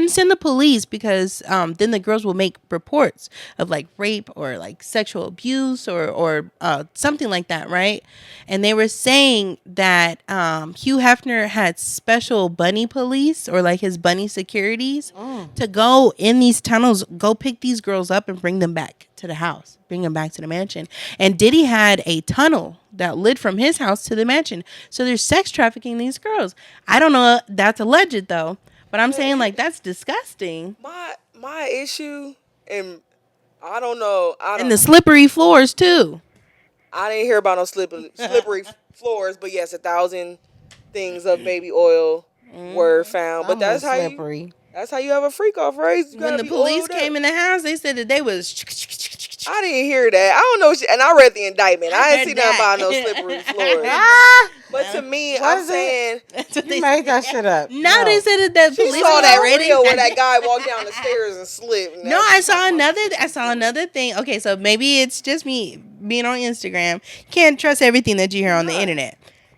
send the police because then the girls will make reports of like rape or like sexual abuse or something like that, right? And they were saying that Hugh Hefner had special bunny police or like his bunny securities to go in these tunnels, go pick these girls up and bring them back to the house, bring them back to the mansion. And Diddy had a tunnel that led from his house to the mansion. So there's sex trafficking these girls. I don't know. That's alleged though. But I'm saying like that's disgusting. My issue, and I don't know. And the slippery floors too. I didn't hear about no slippery floors, but yes, 1,000 things of baby oil were found. But that's how slippery. That's how you have a freak off, right? You When gotta the be police oiled came up. in the house, they said that they was. I didn't hear that. I don't know. And I read the indictment. I I ain't heard see nothing that. about no slippery I heard floors. that. Ah, But to me, I'm was it? saying That's what You they made that said. shit up. No, they said that the she police saw was that raiding. reel where that guy walked down the stairs and slipped. And No, that's I saw talking about another. I saw another thing. Okay, so maybe it's just me being on Instagram. Can't trust everything that you hear on the internet.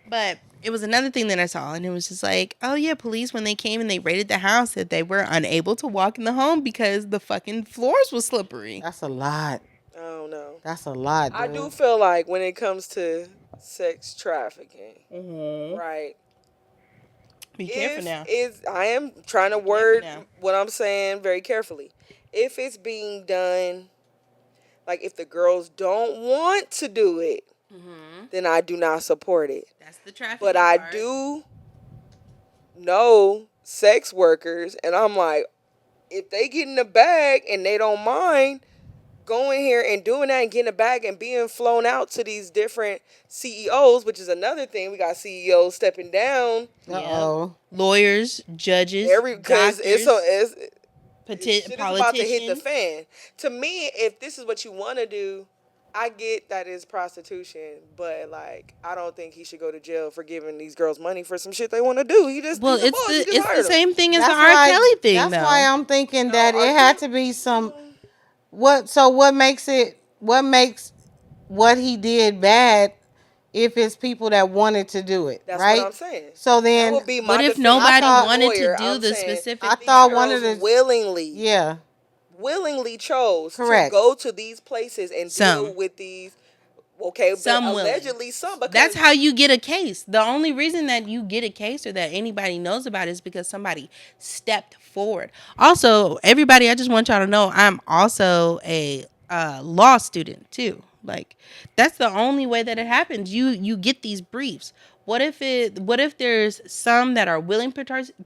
But it was another thing that I saw, and it was just like, oh yeah, police when they came and they raided the house, that they were unable to walk in the home because the fucking floors was slippery. That's a lot. I don't know. That's a lot, dude. I do feel like when it comes to sex trafficking, Mm-hmm. right? Be careful now. I am trying to word what I'm saying very carefully. If it's being done, like if the girls don't want to do it, then I do not support it. That's the trafficking But I part. do know sex workers, and I'm like, if they get in the bag and they don't mind going here and doing that and getting a bag and being flown out to these different CEOs, which is another thing. We got CEOs stepping down. Uh-oh. Lawyers, judges, Because doctors, shit is about to hit the fan. To me, if this is what you want to do, I get that is prostitution, but like I don't think he should go to jail for giving these girls money for some shit they want to do. It's the same thing as the R. why- Kelly thing. That's though. why I'm thinking that R. it had to be some. What makes what he did bad if it's people that wanted to do it, That's right? what I'm saying. So then, That would be my But if defense. nobody I thought- wanted lawyer, to do I'm the saying specific, I thing, thought these one of girls the willingly chose Correct. to go to these places and Some. deal with these. Okay, Some but willing. allegedly some. Because that's how you get a case. The only reason that you get a case or that anybody knows about it is because somebody stepped forward. Also, everybody, I just want y'all to know I'm also a law student too. Like that's the only way that it happens. You get these briefs. What if there's some that are willing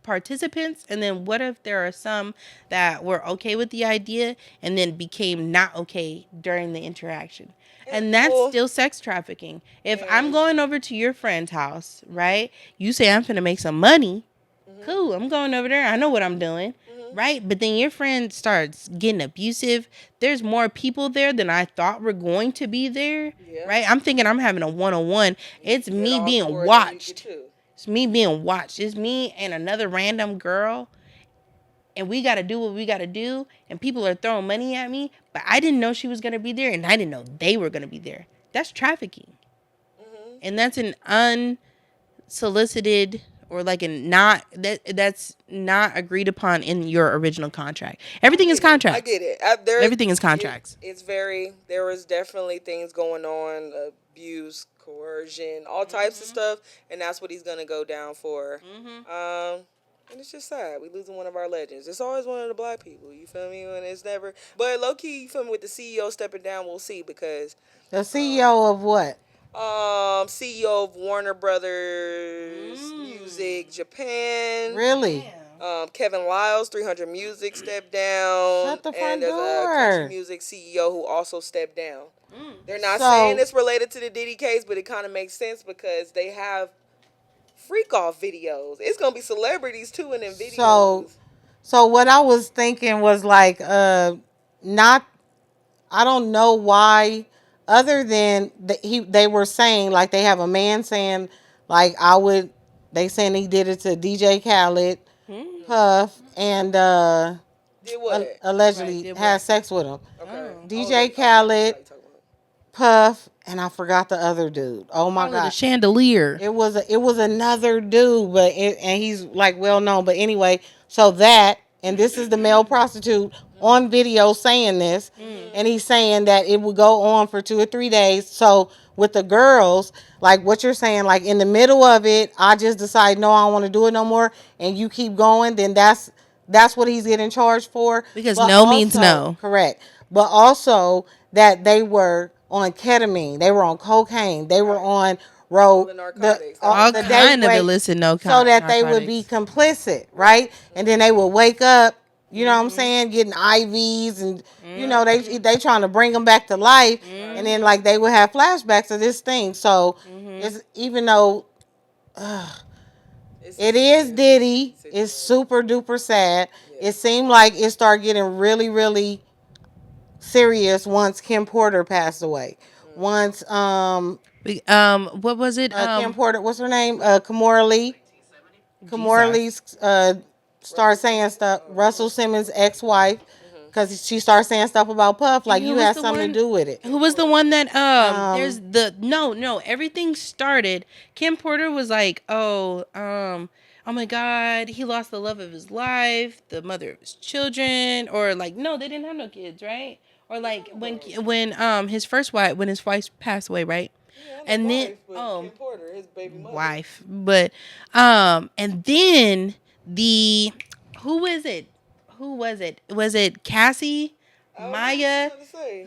participants, and then what if there are some that were okay with the idea and then became not okay during the interaction? And that's still sex trafficking. If I'm going over to your friend's house, right? You say I'm finna make some money. Cool, I'm going over there. I know what I'm doing. Right? But then your friend starts getting abusive. There's more people there than I thought were going to be there. Yeah. Right? I'm thinking I'm having a one-on-one. It's me being watched. It's me being watched. It's me and another random girl. And we got to do what we got to do. And people are throwing money at me. But I didn't know she was going to be there. And I didn't know they were going to be there. That's trafficking. And that's an unsolicited or like that's not agreed upon in your original contract. Everything is contracts. I get it. Everything is contracts. There was definitely things going on, abuse, coercion, all types of stuff. And that's what he's going to go down for. And it's just sad. We losing one of our legends. It's always one of the black people. You feel me? And it's never. But low key, you feel me? With the CEO stepping down, we'll see because the CEO of what? CEO of Warner Brothers Music Japan. Really? Kevin Lyles, 300 Music stepped down. Shut the front and there's door. a country music CEO who also stepped down. They're not saying it's related to the Diddy case, but it kind of makes sense because they have freak off videos. It's gonna be celebrities too in them videos. So what I was thinking was like, not. I don't know why, other than they were saying like they have a man saying like they saying he did it to DJ Khaled, Puff, and Did what? allegedly had sex with him. Okay. DJ Khaled, Puff, and I forgot the other dude. Oh my god, The chandelier. it was another dude, and he's like well known. But anyway, so that, and this is the male prostitute on video saying this, and he's saying that it would go on for 2 or 3 days. So with the girls, like what you're saying, like in the middle of it, I just decide no, I don't want to do it no more, and you keep going, then that's what he's getting charged for. Because But no means no. Correct. But also that they were on ketamine, they were on cocaine, they were on the narcotics. all the kind of daybreak, illicit so that they would be complicit, right? And then they would wake up, you know what I'm saying, getting IVs, and you know they trying to bring them back to life, and then like they would have flashbacks of this thing. So it's even though It is Diddy. It's super duper sad. Yeah. It seemed like it started getting really, really serious once Kim Porter passed away. Once what was it? Kim Porter, what's her name? Kimora Lee. Kimora Lee started saying stuff. Russell Simmons' ex-wife, because she started saying stuff about Puff, like you had something to do with it. Who was the one that there's the no everything started. Kim Porter was like, oh my God, he lost the love of his life, the mother of his children, or like no, they didn't have no kids, right? Or like when his wife passed away, right? Yeah, and then Kim Porter, his baby mother. wife, but and then the who was it? Who was it? Was it Cassie? Maya,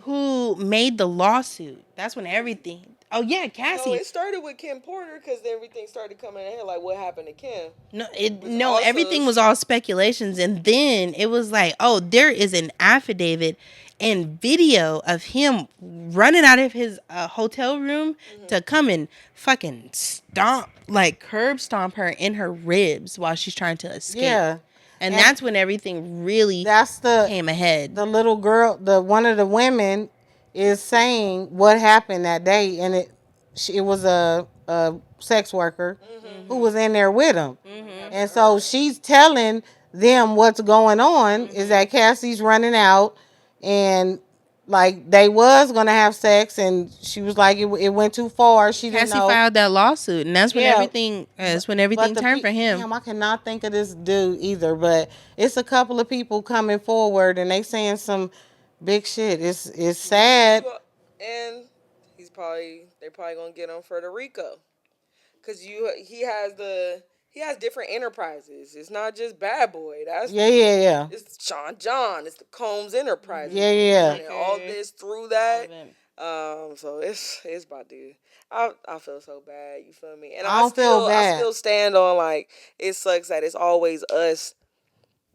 who made the lawsuit. That's when everything. Oh yeah, Cassie. No, it started with Kim Porter because everything started coming in here. Like what happened to Kim? No, everything was all speculations, and then it was like, oh, there is an affidavit and video of him running out of his hotel room to come and fucking curb stomp her in her ribs while she's trying to escape. Yeah. And that's when everything really came ahead. The little girl, one of the women is saying what happened that day, and it was a sex worker who was in there with him. And so she's telling them what's going on is that Cassie's running out, and like they was gonna have sex, and she was like it went too far. Cassie filed that lawsuit, and that's when everything turned for him. Damn, I cannot think of this dude either, but it's a couple of people coming forward, and they saying some big shit. It's sad. And they're probably gonna get him for the RICO, because he has different enterprises. It's not just Bad Boy. That's yeah. It's Sean John. It's the Combs Enterprises. Yeah. And all this through that. So it's about to. I feel so bad. You feel me? And I don't feel bad. I still stand on like it sucks that it's always us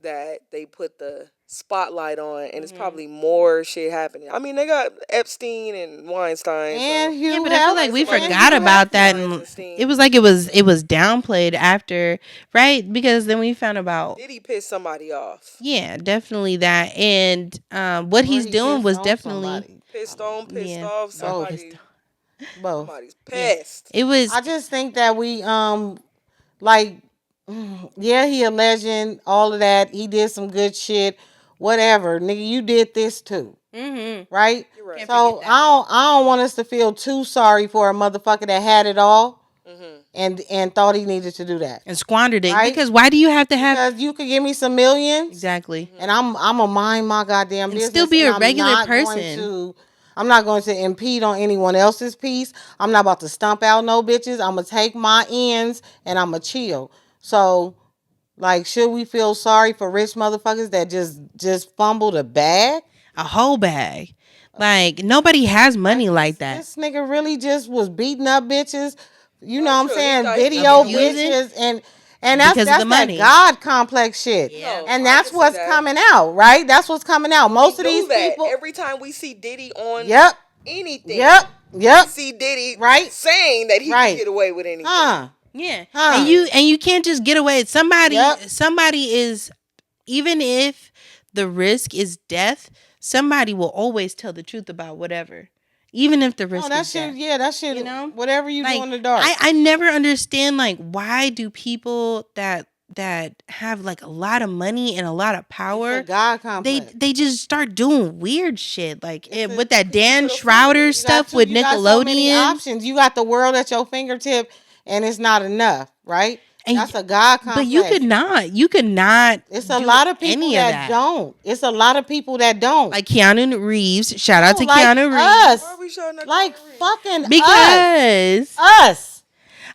that they put the spotlight on, and it's probably more shit happening. I mean, they got Epstein and Weinstein, and Hugh, but I feel like we forgot about that, and it was like it was downplayed after, right? Because then we found about Diddy pissed somebody off. Yeah, definitely that, and what he's doing was definitely pissed off somebody. Both. Somebody's pissed. It was. I just think that we like. Yeah, he a legend, all of that. He did some good shit. Whatever, nigga, you did this too. Right? You're right. So I don't want us to feel too sorry for a motherfucker that had it all and thought he needed to do that. And squandered it. Right? Because why do you have to have... Because you could give me some millions. Exactly. And I'm going to mind my goddamn business. Still be a regular person. I'm not going to impede on anyone else's peace. I'm not about to stump out no bitches. I'm going to take my ends and I'm going to chill. So... Like, should we feel sorry for rich motherfuckers that just fumbled a bag? A whole bag. Like, nobody has money like that. This nigga really just was beating up bitches. You know what I'm saying? Video bitches. And that's that God complex shit. Yeah. And that's what's coming out, right? That's what's coming out. Most of these people. Every time we see Diddy on anything. Yep. We see Diddy saying that he can get away with anything. Yeah, and you can't just get away. Somebody is, even if the risk is death, somebody will always tell the truth about whatever, even if the risk is death. Yeah, that shit. You know, whatever you do in the dark. I never understand why do people that have like a lot of money and a lot of power, God complex. They just start doing weird shit with that Dan Schrouder stuff with Nickelodeon. You got so many options. You got the world at your fingertip. And it's not enough, right? And that's a God complex. But you could not. It's a lot of people that don't. It's a lot of people that don't. Like Keanu Reeves. Shout out to Keanu Reeves. Us. Why are we showing that? Like fucking because us.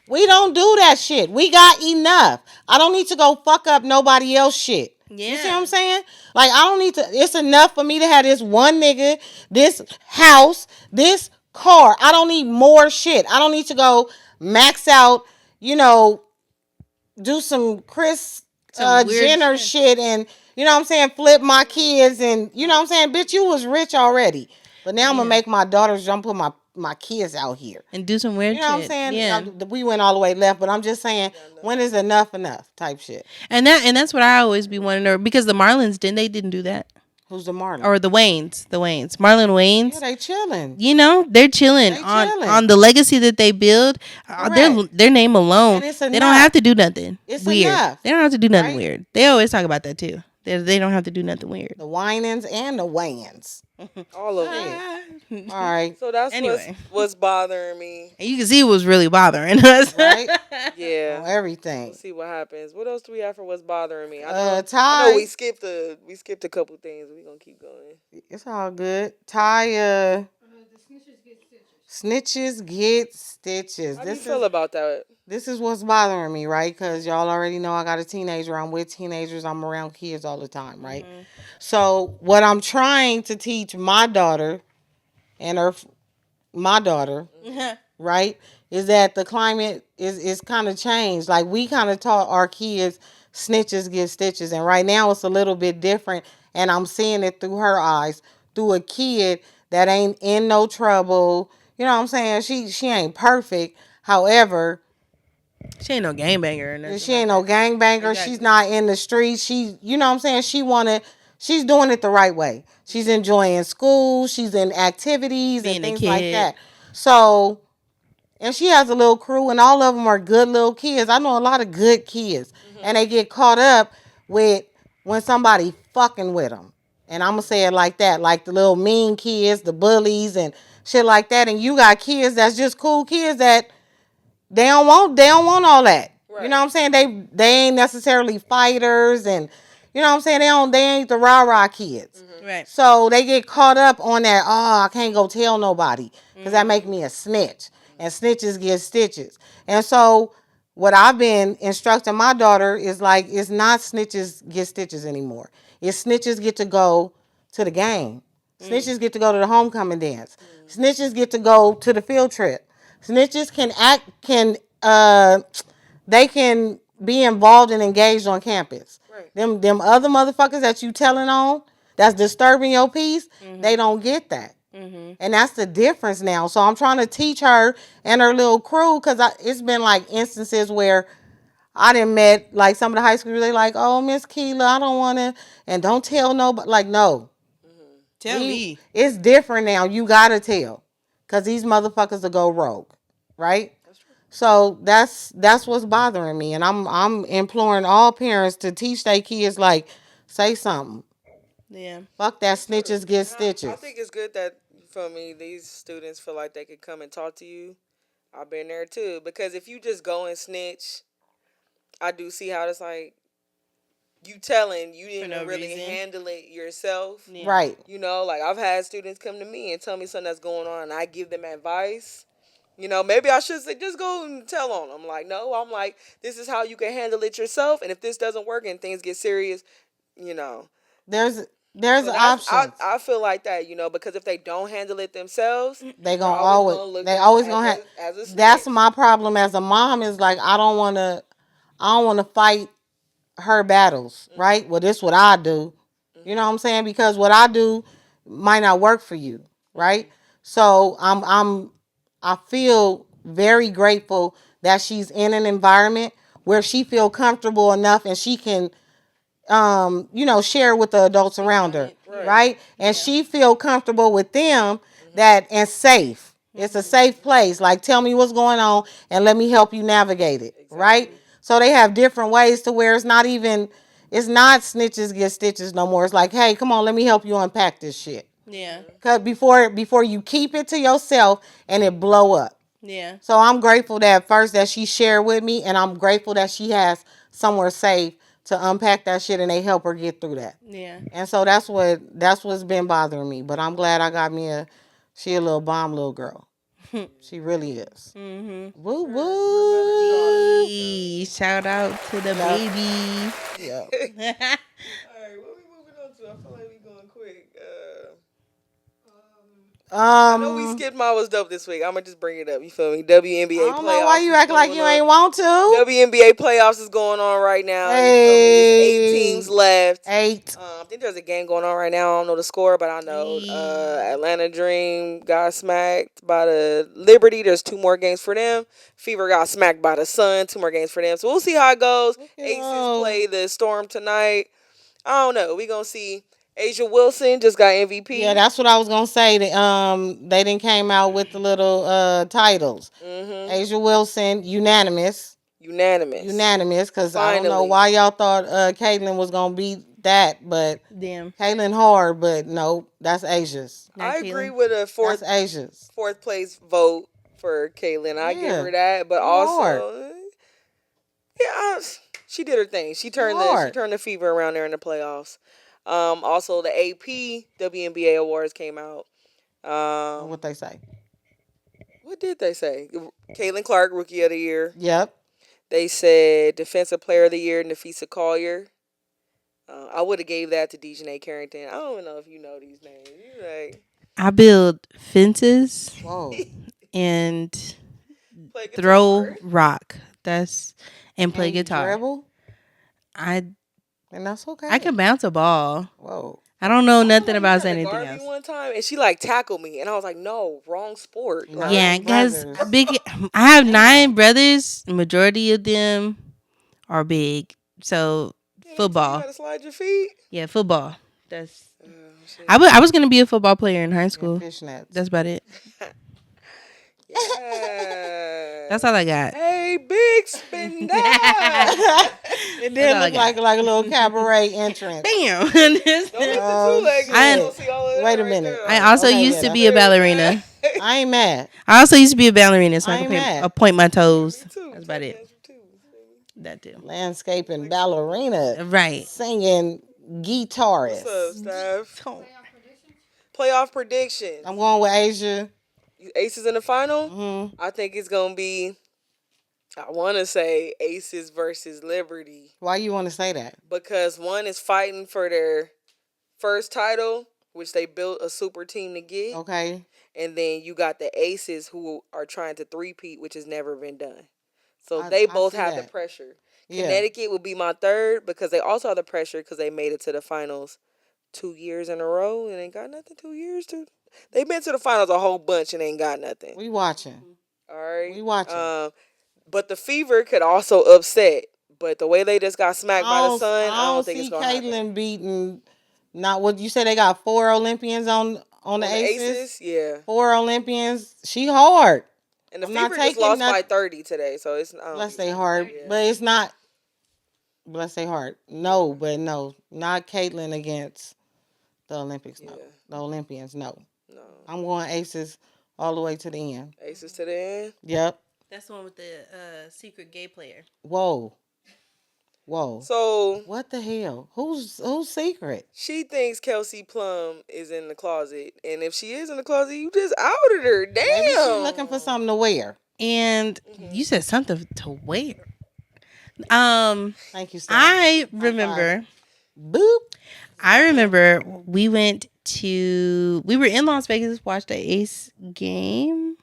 We don't do that shit. We got enough. I don't need to go fuck up nobody else shit. Yeah. You see what I'm saying? Like, I don't need to. It's enough for me to have this one nigga, this house, this car. I don't need more shit. I don't need to go max out, do some Kris Jenner shit and, you know what I'm saying, flip my kids and, you know what I'm saying, bitch, you was rich already. But now I'm gonna make my daughters jump with my kids out here and do some weird shit. You know what I'm saying? Yeah. We went all the way left, but I'm just saying, when is enough type shit. And that's what I always be wanting to know, because the Marlins didn't do that. Who's the Marlins? Or the Waynes, Marlon Waynes. Yeah, they chilling. They're chilling on the legacy that they build. Their name alone, they don't have to do nothing weird. Enough, they don't have to do nothing weird. They always talk about that too. They don't have to do nothing weird. The Winans and the Wayans. All of it. All right. So that's what's bothering me. And you can see what's really bothering us. Right? Yeah. Everything. Let's see what happens. What else do we have for what's bothering me? I know we skipped a couple things. We're going to keep going. It's all good. Ty, snitches get stitches. How do you feel about that? This is what's bothering me, right? Because y'all already know I got a teenager. I'm with teenagers. I'm around kids all the time, right? Mm-hmm. So what I'm trying to teach my daughter and my daughter, right, is that the climate is kind of changed. Like, we kind of taught our kids snitches get stitches. And right now it's a little bit different. And I'm seeing it through her eyes, through a kid that ain't in no trouble. You know what I'm saying? She ain't perfect. However, she ain't no gangbanger or nothing. She ain't no gangbanger. Exactly. She's not in the streets. You know what I'm saying? She's doing it the right way. She's enjoying school. She's in activities and things like that. So, and she has a little crew, and all of them are good little kids. I know a lot of good kids, and they get caught up with when somebody fucking with them. And I'm going to say it like that, like the little mean kids, the bullies and shit like that. And you got kids that's just cool kids that they don't want all that. Right. You know what I'm saying? They ain't necessarily fighters, and you know what I'm saying? They ain't the rah-rah kids. Mm-hmm. Right. So they get caught up on that, I can't go tell nobody because that make me a snitch. And snitches get stitches. And so what I've been instructing my daughter is like, it's not snitches get stitches anymore. It's snitches get to go to the game. Snitches get to go to the homecoming dance. Snitches get to go to the field trip. Snitches they can be involved and engaged on campus. Right. Them other motherfuckers that you telling on, that's disturbing your peace, they don't get that. Mm-hmm. And that's the difference now. So I'm trying to teach her and her little crew, because it's been like instances where I done met like some of the high schoolers. They like, oh, Miss Keela, I don't want to, and don't tell nobody. Like, no. Mm-hmm. Tell me. It's different now. You got to tell, because these motherfuckers will go rogue, right? That's true. So that's what's bothering me. And I'm imploring all parents to teach their kids, like, say something. Yeah. Fuck that snitches get stitches. I think it's good that, for me, these students feel like they could come and talk to you. I've been there too. Because if you just go and snitch, I do see how it's like, you telling, you didn't really handle it yourself. Yeah. Right. You know, like, I've had students come to me and tell me something that's going on, and I give them advice. You know, maybe I should say, just go and tell on them. Like, no, I'm like, this is how you can handle it yourself. And if this doesn't work and things get serious, you know. There's options. I feel like that, you know, because if they don't handle it themselves, they always gonna have. That's my problem as a mom. Is like, I don't want to fight her battles, right? Well, this is what I do. You know what I'm saying? Because what I do might not work for you, right? So I feel very grateful that she's in an environment where she feel comfortable enough and she can share with the adults around her, right? And she feel comfortable with them and safe. It's a safe place. Like, tell me what's going on and let me help you navigate it, right? So they have different ways to where it's not snitches get stitches no more. It's like, hey, come on, let me help you unpack this shit. Yeah. Cause before you keep it to yourself and it blow up. Yeah. So I'm grateful that she shared with me, and I'm grateful that she has somewhere safe to unpack that shit, and they help her get through that. Yeah. And so that's what's been bothering me. But I'm glad I got me she a little bomb little girl. She really is. Mm-hmm. Woo woo. Shout out to the baby. Yeah. All right, what we moving on to? I feel like we going quick. I know we skipped My Was Dope this week. I'm going to just bring it up. You feel me? WNBA playoffs. I don't know why you act like you ain't want to. WNBA playoffs is going on right now. Hey. There's 8 teams left. left. 8. I think there's a game going on right now. I don't know the score, but I know Atlanta Dream got smacked by the Liberty. There's 2 more games for them. Fever got smacked by the Sun. 2 more games for them. So we'll see how it goes. Aces play the Storm tonight. I don't know. We gonna see. Asia Wilson just got MVP. Yeah, that's what I was gonna say. They didn't came out with the little titles. Asia Wilson, unanimous, because I don't know why y'all thought Caitlyn was gonna beat that, but damn, Caitlyn hard, but no, that's Asia's. I agree with a fourth place vote for Caitlyn. I give her that, but also, she did her thing. She turned the Fever around there in the playoffs. Also, the AP WNBA awards came out. What they say? What did they say? Caitlin Clark, Rookie of the Year. Yep. They said Defensive Player of the Year, Nafisa Collier. I would have gave that to Dejanay Carrington. I don't even know if you know these names. I build fences. Whoa. And throw rock. And play guitar. Dribble? And that's okay. I can bounce a ball. Whoa. I don't know nothing about anything else. One time and she tackled me and I was like, no, wrong sport. Yeah, because I have 9 brothers. Majority of them are big. So football. You gotta slide your feet. Yeah, football. I was gonna be a football player in high school. That's about it. Yeah. That's all I got. Hey, big spender. It did look like a little cabaret entrance. Damn. Wait a minute. I also used to be a ballerina. I ain't mad. I also used to be a ballerina, so I can point my toes. That's about it. That too. Landscaping ballerina. Right. Singing guitarist. What's up, Steph? Playoff predictions. I'm going with Asia. Aces in the final? I think it's going to be, I want to say Aces versus Liberty. Why you want to say that? Because one is fighting for their first title, which they built a super team to get. Okay. And then you got the Aces who are trying to three-peat, which has never been done. So they both have the pressure. Yeah. Connecticut would be my third because they also have the pressure because they made it to the finals 2 years in a row and ain't got nothing 2 years to. They've been to the finals a whole bunch and ain't got nothing. We watching. All right. We watching. But the Fever could also upset. But the way they just got smacked by the Sun, I don't think it's going to happen. Caitlyn beating, not what you said, they got 4 Olympians on the Aces? Yeah. 4 Olympians. She hard. And the Fever just lost by 30 today. So it's not. Bless they hard. Yeah. But it's not. Bless they heart. No, but no. Not Caitlyn against the Olympics. No. The Olympians, no. No. I'm going Aces all the way to the end. Aces to the end? Yep. That's the one with the secret gay player. Whoa. So what the hell? Who's secret? She thinks Kelsey Plum is in the closet. And if she is in the closet, you just outed her. Damn. Maybe she's looking for something to wear. And you said something to wear. Thank you, Steph. I remember. Boop. I remember we were in Las Vegas, watched the Ace game.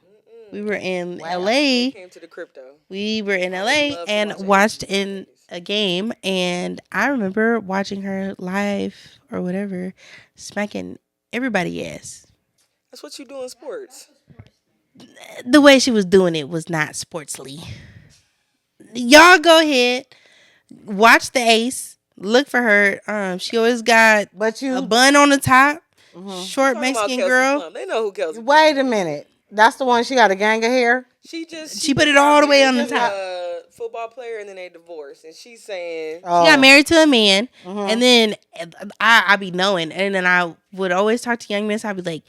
We were in LA. Came to the crypto. We were in LA and watched in a game, and I remember watching her live or whatever, smacking everybody's ass. That's what you do in sports. The way she was doing it was not sportsly. Y'all go ahead, watch the Ace. Look for her. She always got a bun on the top. Short Mexican girl. Plum. They know who Kelsey. Wait a minute. That's the one. She got a gang of hair. She put it all the way on the top. Football player, and then they divorced, and she's saying she got married to a man, and then I be knowing, and then I would always talk to young men. So I'd be like,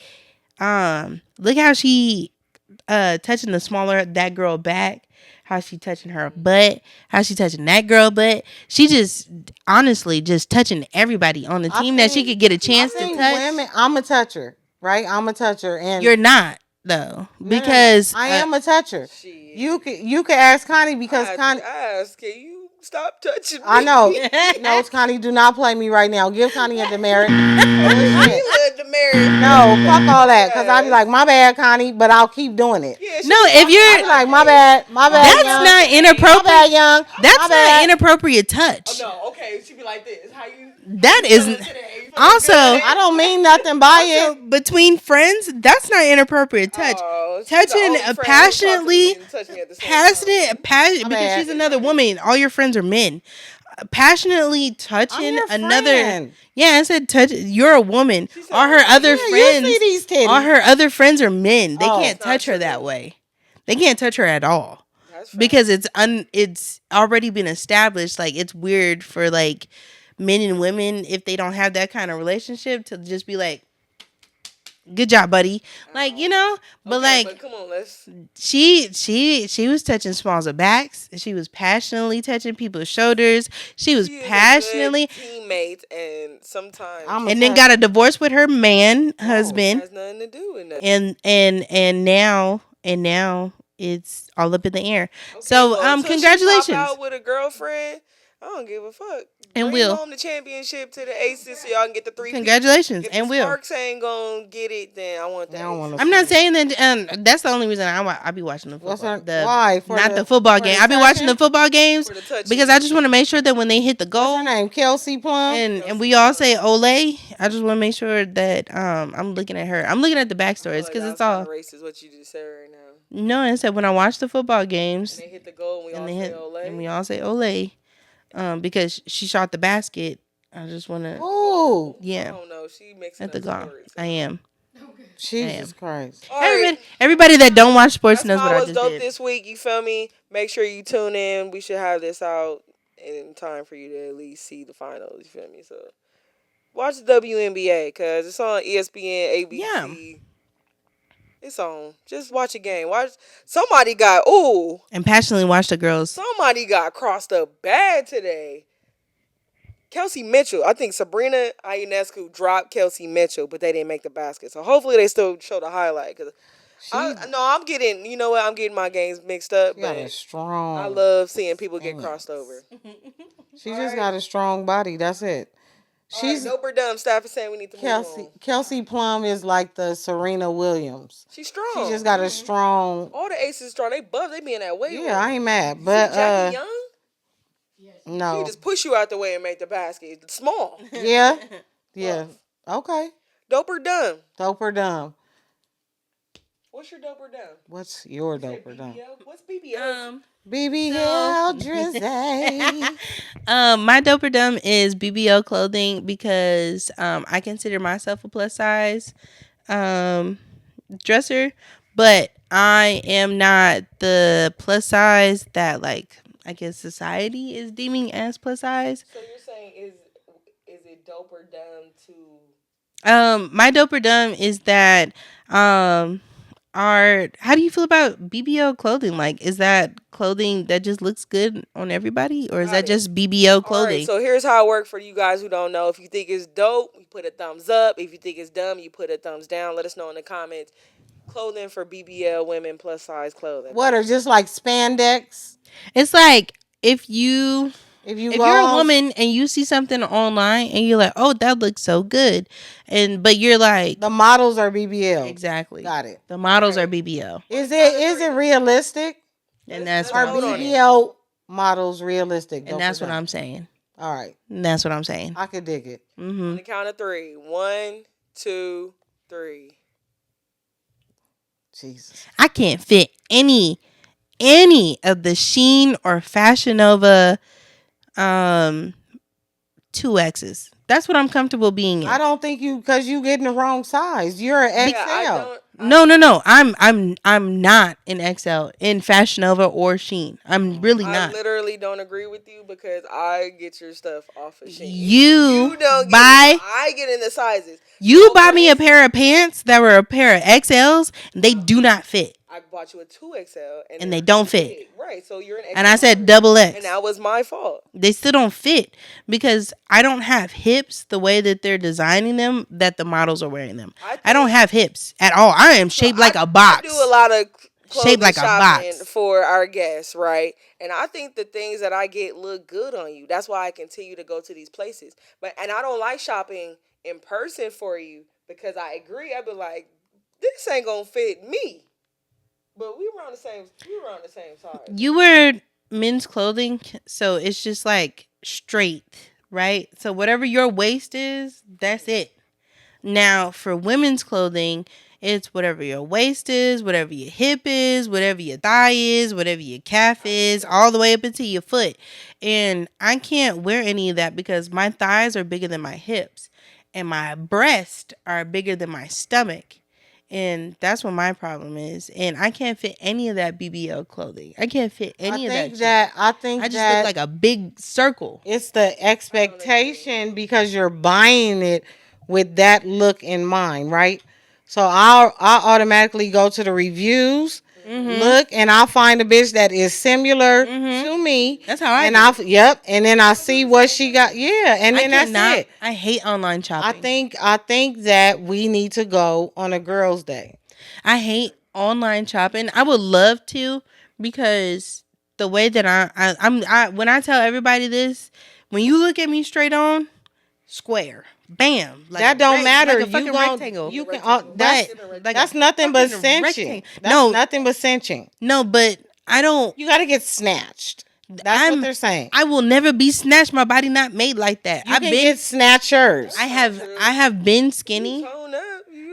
look how she touching that girl back. How she touching her butt, how she touching that girl butt. She just, honestly, just touching everybody on the team that she could get a chance to touch. Women, I'm a toucher, right? I'm a toucher. And you're not, though, because... I am a toucher. You could ask Connie because Connie... can you stop touching me? I know. No, Connie, do not play me right now. Give Connie a demerit. Demerit No, fuck all that. Cause I be like, my bad, Connie, but I'll keep doing it. Yeah, No, if you're I be like, my bad, that's young. not My inappropriate. bad, young. That's My not bad. inappropriate touch. No, okay, she be like this. How you? That isn't. Also, I don't mean nothing by it. between friends, that's not inappropriate touch. Oh, she's the Touching only friend who passionately, talks to me and touch me at the same time. passionate, because bad. she's another woman. All your friends are men. Passionately touching your another. friend. Yeah, I said touch. You're a woman. said, All her other Yeah, you friends. see these titties. All her other friends are men. They Oh. can't That's not touch her true. that way. They can't touch her at all. That's fact. Because it's already been established. Like, it's weird for like men and women, if they don't have that kind of relationship, to just be like, good job, buddy. Like, you know, but Okay, like, but come on, let's. she was touching smalls of backs. She was passionately touching people's shoulders. She was She is a passionately, good teammate, and sometimes and then got a divorce with her man husband, has nothing to do with that. and now it's all up in the air. Okay, So well, until she congratulations. pop out with a girlfriend, I don't give a fuck. And Bring Will. home the championship to the Aces so y'all can get the 3. Congratulations, If and the Will. Sparks ain't gonna get it, then I want that. I don't wanna I'm not saying that. That's the only reason I be watching the What's football. her- why? For Not the- the football for game. the I be watching the touching? football games For the touching. because I just want to make sure that when they hit the What's goal her name? Kelsey Plum. and we all say Olay, I just want to make sure that I'm looking at her. I'm looking at the backstories because it's all racist. What you just said right now. no. And said when I watch the football games And they hit the goal, and we all say Olay. and we all say Olay, because she shot the basket. I just want to. Ooh, I Yeah, don't know. She mixing at the up goal. sports. I am. Jesus Christ. All right. Everybody that don't watch sports That's knows what I was just dope did. this week. You feel me? Make sure you tune in. We should have this out in time for you to at least see the finals. You feel me? So watch the WNBA because it's on ESPN, ABC. Yeah. It's on. Just watch a game. Watch. Somebody got And passionately watch the girls. Somebody got crossed up bad today. Kelsey Mitchell. I think Sabrina Ionescu dropped Kelsey Mitchell, but they didn't make the basket. So hopefully they still show the highlight. Cause I'm getting. You know what? I'm getting my games mixed up. She got But a strong. I love seeing people get crossed over. She just got a strong body. That's it. She's Nope or dumb. Staff is saying we need to move on. Kelsey Plum is like the Serena Williams. She's strong. She just got a strong. All the aces strong. They buff. They be in that weight room. Yeah, I ain't mad, but Jackie Young. no. She just push you out the way and make the basket. It's small. Yeah, yeah. Okay. Dope or dumb? Dope or dumb? What's your dope or dumb? What's your dope or dumb? BBL? What's BBL? BBL Drizzy. My dope or dumb is BBL clothing because I consider myself a plus size dresser, but I am not the plus size that, like, I guess society is deeming as plus size. So you're saying is it dope or dumb to? My dope or dumb is that how do you feel about BBL clothing? Like, is that clothing that just looks good on everybody, or is that just BBL clothing? All right, so here's how it works for you guys who don't know. If you think it's dope, you put a thumbs up. If you think it's dumb, you put a thumbs down. Let us know in the comments. Clothing for BBL women, plus size clothing. What are just like spandex? It's like if you're a on- woman and you see something online and you're like, oh, that looks so good, but you're like, the models are BBL. exactly, Got it. the models are BBL, Is it realistic? and that's Are what I'm saying. BBL models realistic? And that's what I'm saying. All right, And that's what I'm saying. I could dig it. On the count of 3. 1, 2, 3. Jesus. I can't fit any of the Shein or Fashion Nova 2X's. That's what I'm comfortable being in. I don't think because you getting the wrong size. You're an XL. No. I'm not in XL in Fashion Nova or Shein. I'm really I not. literally don't agree with you because I get your stuff off of Shein. You don't buy. get I get in the sizes. You buy me a pair of pants that were a pair of XLs, and they do not fit. I bought you a 2XL And they don't fit. Right, so you're an XL. And I said double X. And that was my fault. They still don't fit because I don't have hips the way that they're designing them, that the models are wearing them. I don't have hips at all. I am shaped like a box. I do a lot of shaped clothing like a shopping box. for our guests, right? And I think the things that I get look good on you. That's why I continue to go to these places. And I don't like shopping in person for you because I agree. I'd be like, this ain't gonna fit me. But we were on the same size. You wear men's clothing, so it's just like straight, right? So whatever your waist is, that's it. Now, for women's clothing, it's whatever your waist is, whatever your hip is, whatever your thigh is, whatever your calf is, all the way up into your foot. And I can't wear any of that because my thighs are bigger than my hips and my breasts are bigger than my stomach. And that's what my problem is. And I can't fit any of that BBL clothing. I can't fit any of that shit. I just look like a big circle. It's the expectation because you're buying it with that look in mind, right? So I automatically go to the reviews, look, and I'll find a bitch that is similar to me. That's how I and do. Yep, and then I see what she got. Yeah, and then that's it. I hate online shopping. I think that we need to go on a girls' day. I hate online shopping. I would love to because the way that I when I tell everybody this, when you look at me straight on, square, bam, like that don't matter. like a fucking rectangle. You can. That's nothing but cinching. That's nothing but cinching. No, but I don't. You got to get snatched. That's what they're saying. I will never be snatched. My body not made like that. You can get snatchers. I have been skinny.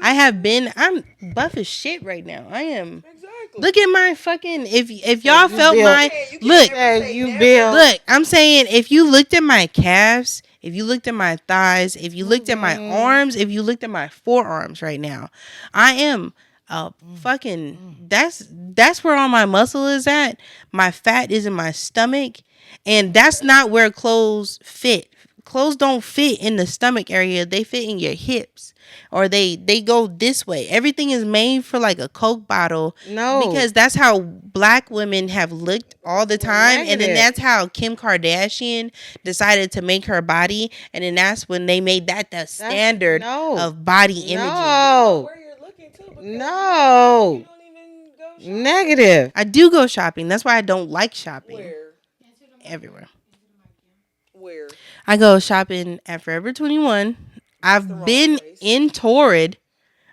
I'm buff as shit right now. I am. Exactly. Look at my fucking. If y'all felt my look, look. I'm saying if you looked at my calves, if you looked at my thighs, if you looked at my arms, if you looked at my forearms right now, I am fucking. That's where all my muscle is at. My fat is in my stomach, and that's not where clothes fit. Clothes don't fit in the stomach area. They fit in your hips. Or they go this way. Everything is made for like a Coke bottle. No. Because that's how black women have looked all the time. And then that's how Kim Kardashian decided to make her body. And then that's when they made that the standard of body imaging. No. Negative. I do go shopping. That's why I don't like shopping. Where? Everywhere. Where? I go shopping at Forever 21. I've been in Torrid.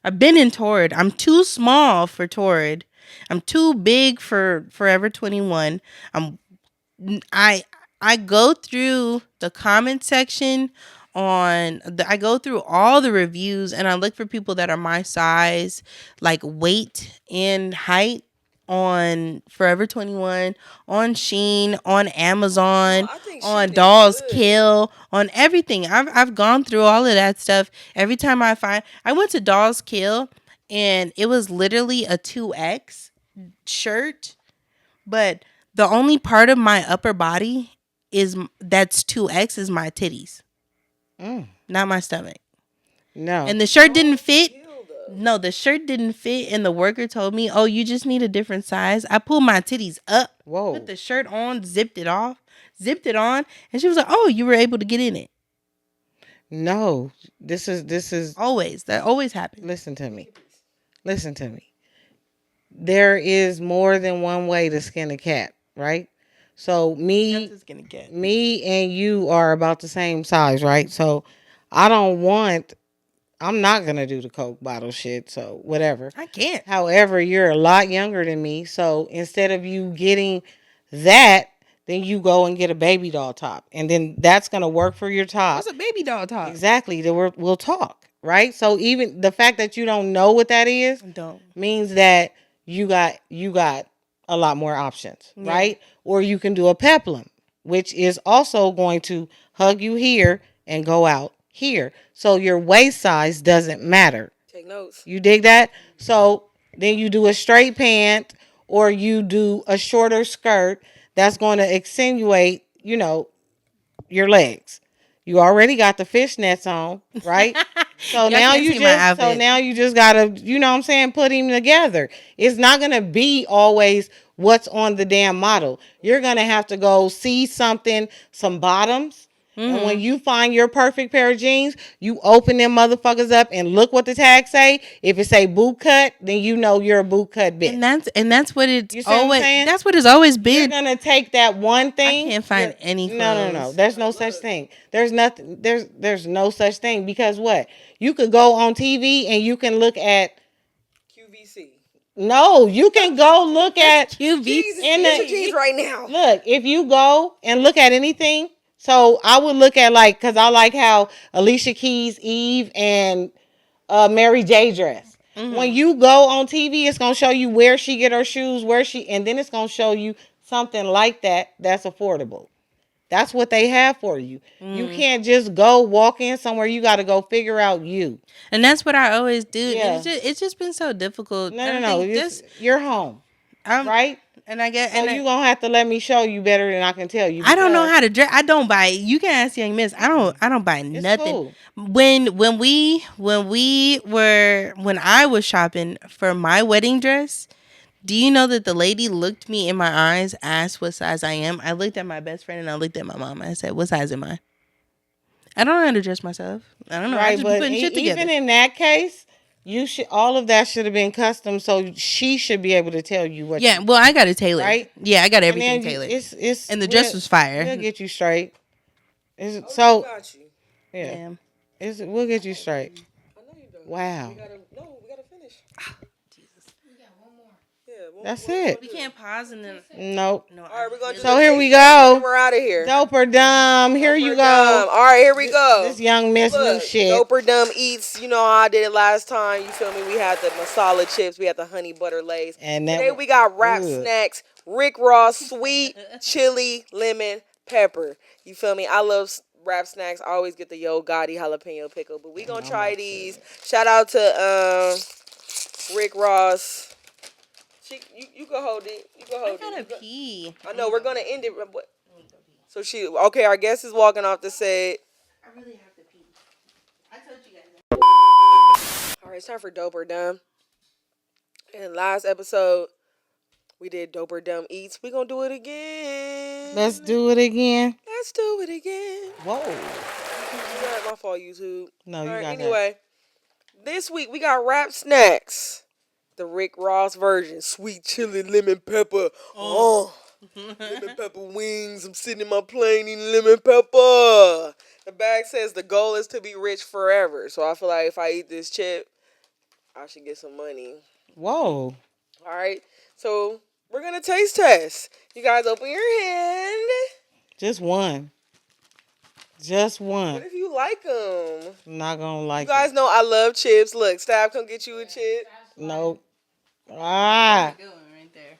I'm too small for Torrid. I'm too big for Forever 21. I go through the comment section I go through all the reviews and I look for people that are my size, like weight and height, on Forever 21, on Shein, on Amazon, on Dolls Kill, on everything. I've gone through all of that stuff. Every time I went to Dolls Kill and it was literally a 2X shirt, but the only part of my upper body that's 2X is my titties. Not my stomach. No. And the shirt didn't fit. No, the shirt didn't fit, and the worker told me, "Oh, you just need a different size." I pulled my titties up, put the shirt on, zipped it on, and she was like, "Oh, you were able to get in it." No, this is always that always happens. Listen to me. There is more than one way to skin a cat, right? So me and you are about the same size, right? So I'm not going to do the Coke bottle shit, so whatever. I can't. However, you're a lot younger than me, so instead of you getting that, then you go and get a baby doll top. And then that's going to work for your top. What's a baby doll top? Exactly. We'll talk, right? So even the fact that you don't know what that is means that you got a lot more options, right? Or you can do a peplum, which is also going to hug you here and go out here. So your waist size doesn't matter. Take notes. You dig that? So then you do a straight pant or you do a shorter skirt that's going to accentuate, your legs. You already got the fishnets on, right? So now you just gotta, put him together. It's not gonna be always what's on the damn model. You're gonna have to go see some bottoms, And when you find your perfect pair of jeans, you open them motherfuckers up and look what the tag say. If it say boot cut, then you know you're a boot cut bitch. And that's what it's You see what I'm always. saying? That's what it's always been. You're gonna take that one thing. I can't find any No. clothes. There's no such thing. There's nothing. There's no such thing because what? You could go on TV and you can look at QVC. No, you can go look at QVC in the jeans right now. Look, if you go and look at anything, so I would look at like because I like how Alicia Keys, Eve, and Mary J dress. When you go on TV, it's gonna show you where she get her shoes, and then it's gonna show you something like that that's affordable. That's what they have for you. You can't just go walk in somewhere. You got to go figure out you. And that's what I always do. Yeah. It's just been so difficult. No. You're home, right? And I get, So you're going to have to let me show you better than I can tell you. I don't know how to dress. I don't buy. You can ask Young Miss. I don't buy nothing. Cool. When I was shopping for my wedding dress, do you know that the lady looked me in my eyes, asked what size I am? I looked at my best friend and I looked at my mom. I said, "What size am I?" I don't know how to dress myself. I don't know. Right, I just but putting shit together. even in that case, all of that should have been custom, so she should be able to tell you what. Yeah, well, I got it tailored. Right? Yeah, I got everything tailored. And the dress was fire. We'll get you straight. Got you. Yeah. We'll get you straight. I know you don't. Wow. We gotta finish. That's it. We can't pause and then. Nope. No, All right, we're going to So here we go. We're out of here. Dope or dumb. Here you go. All right, here we go. This young miss new shit. Dope or dumb eats. You know how I did it last time. You feel me? We had the masala chips. We had the honey butter lays. And today we got wrap snacks. Rick Ross sweet chili lemon pepper. You feel me? I love wrap snacks. I always get the Yo Gotti jalapeno pickle. But we gonna try these. Shout out to Rick Ross. You can hold it. You can hold it. I gotta pee. I know we're gonna end it. But, so okay. Our guest is walking off the set. I really have to pee. I told you guys. All right, it's time for Dope or Dumb. In last episode, we did Dope or Dumb Eats. We gonna do it again. Let's do it again. Let's do it again. Whoa. That's my fault, YouTube. No, you got anyway, this week we got wrap snacks. The Rick Ross version, sweet chili lemon pepper. Lemon pepper wings. I'm sitting in my plane eating lemon pepper. The bag says the goal is to be rich forever. So I feel like if I eat this chip, I should get some money. Whoa. All right. So we're going to taste test. You guys open your hand. Just one. Just one. What if you like them? I'm not going to like You guys know I love chips. Look, Stab, come get you a chip. Nope. Good one right there.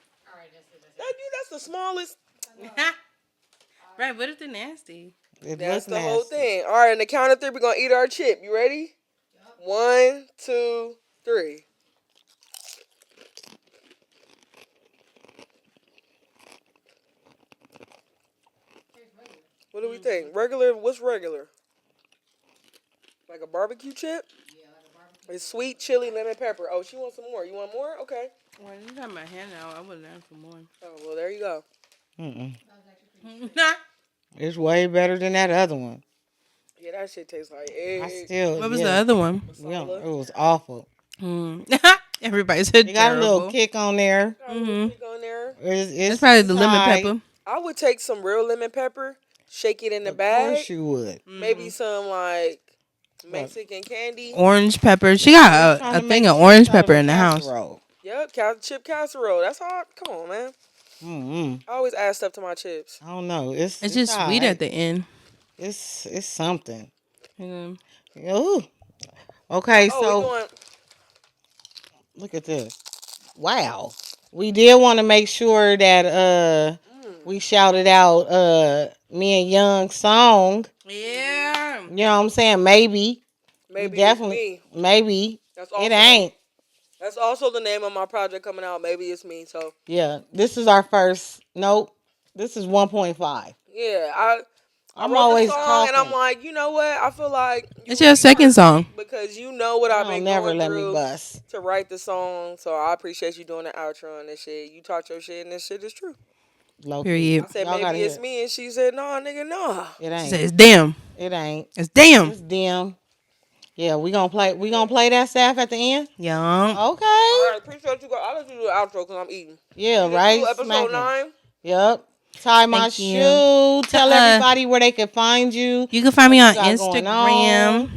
That's the smallest. Right, what if they're nasty? That's the whole thing. All right, on the count of three, we're going to eat our chip. You ready? 1, 2, 3. What do we think? Regular? What's regular? Like a barbecue chip? Yeah, like a barbecue. It's sweet chili lemon pepper. Oh, she wants some more. You want more? Okay. Well, you got my hand out. I wouldn't ask for more. Oh, well, there you go. It's way better than that other one. Yeah, that shit tastes like egg. What was the other one? Yeah, it was awful. Everybody said you got a little kick on there. Kick on there. It's probably the lemon pepper. I would take some real lemon pepper, shake it in the bag. Of course you would. Maybe some like Mexican candy. Orange pepper. She got a thing of orange pepper in the house. Yep, chip casserole. That's all. Come on, man. I always add stuff to my chips. I don't know. It's just sweet at the end. It's something. Mm-hmm. Ooh. Okay, so look at this. Wow. We did want to make sure that we shouted out me and Young's song. Yeah. You know what I'm saying? Maybe definitely. Maybe. That's also, it ain't. That's also the name of my project coming out. Maybe it's me. So yeah, this is our first. Nope, this is 1.5. Yeah, I wrote always the song talking. and I'm like, you know what? I feel like it's your second song because you know what I've been never going let through me bust to write the song. So I appreciate you doing the outro and this shit. You talk your shit and this shit is true. Low Period. key. I said, Y'all gotta maybe it's hear. me. And she said, no, nigga, no. It She ain't. said, "It's damn. It ain't. It's damn." It's dim. Yeah, we gonna play. We gonna play that staff at the end. Yeah. Okay. All right, appreciate you. I'll let you do the outro because I'm eating. Yeah, Season right. 2, episode Smacking. 9. Yep. Tie my Thank you. shoe. Tell everybody where they can find you. You can find me What on you got going on. Instagram.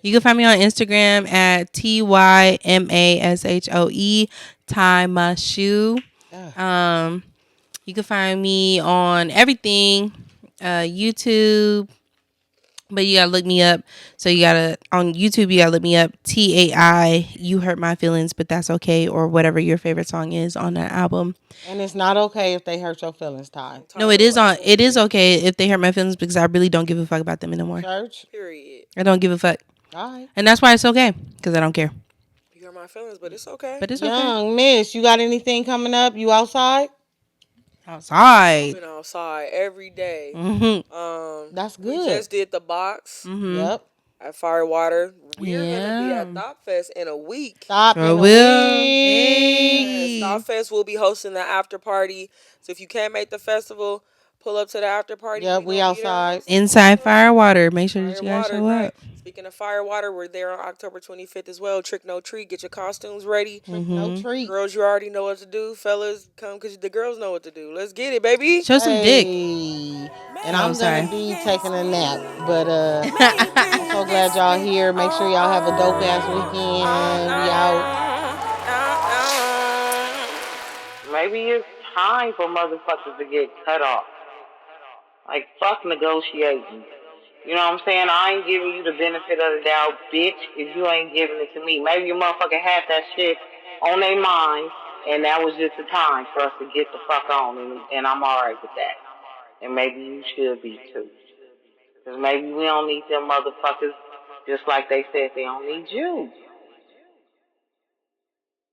You can find me on Instagram at TYMASHOE. Tie my shoe. You can find me on everything, YouTube. But you gotta look me up. So you gotta on YouTube. You gotta look me up. TAI. You hurt my feelings, but that's okay. Or whatever your favorite song is on that album. And it's not okay if they hurt your feelings, Ty. No, it is on. It is okay if they hurt my feelings because I really don't give a fuck about them anymore. Church. Period. I don't give a fuck. All right. And that's why it's okay because I don't care. You hurt my feelings, but it's okay. But it's okay. Young Miss, you got anything coming up? You outside? Outside. I've been outside every day. That's good. We just did the box Yep. at Firewater. We're gonna be at Thought Fest in a week. Stop Sure in a will. week. Hey. Thought Fest will be hosting the after party. So if you can't make the festival, pull up to the after party. Yep, we outside. Inside Firewater. Make sure that you guys show right. up. Speaking of Firewater, we're there on October 25th as well. Trick no treat. Get your costumes ready. No treat. Girls, you already know what to do. Fellas, come because the girls know what to do. Let's get it, baby. Show some dick. And I'm gonna be taking a nap, but I'm so glad y'all here. Make sure y'all have a dope ass weekend. We out. Maybe it's time for motherfuckers to get cut off. Like, fuck negotiating. You know what I'm saying? I ain't giving you the benefit of the doubt, bitch, if you ain't giving it to me. Maybe your motherfucker had that shit on their mind, and that was just the time for us to get the fuck on, and I'm alright with that. And maybe you should be too. Because maybe we don't need them motherfuckers just like they said they don't need you.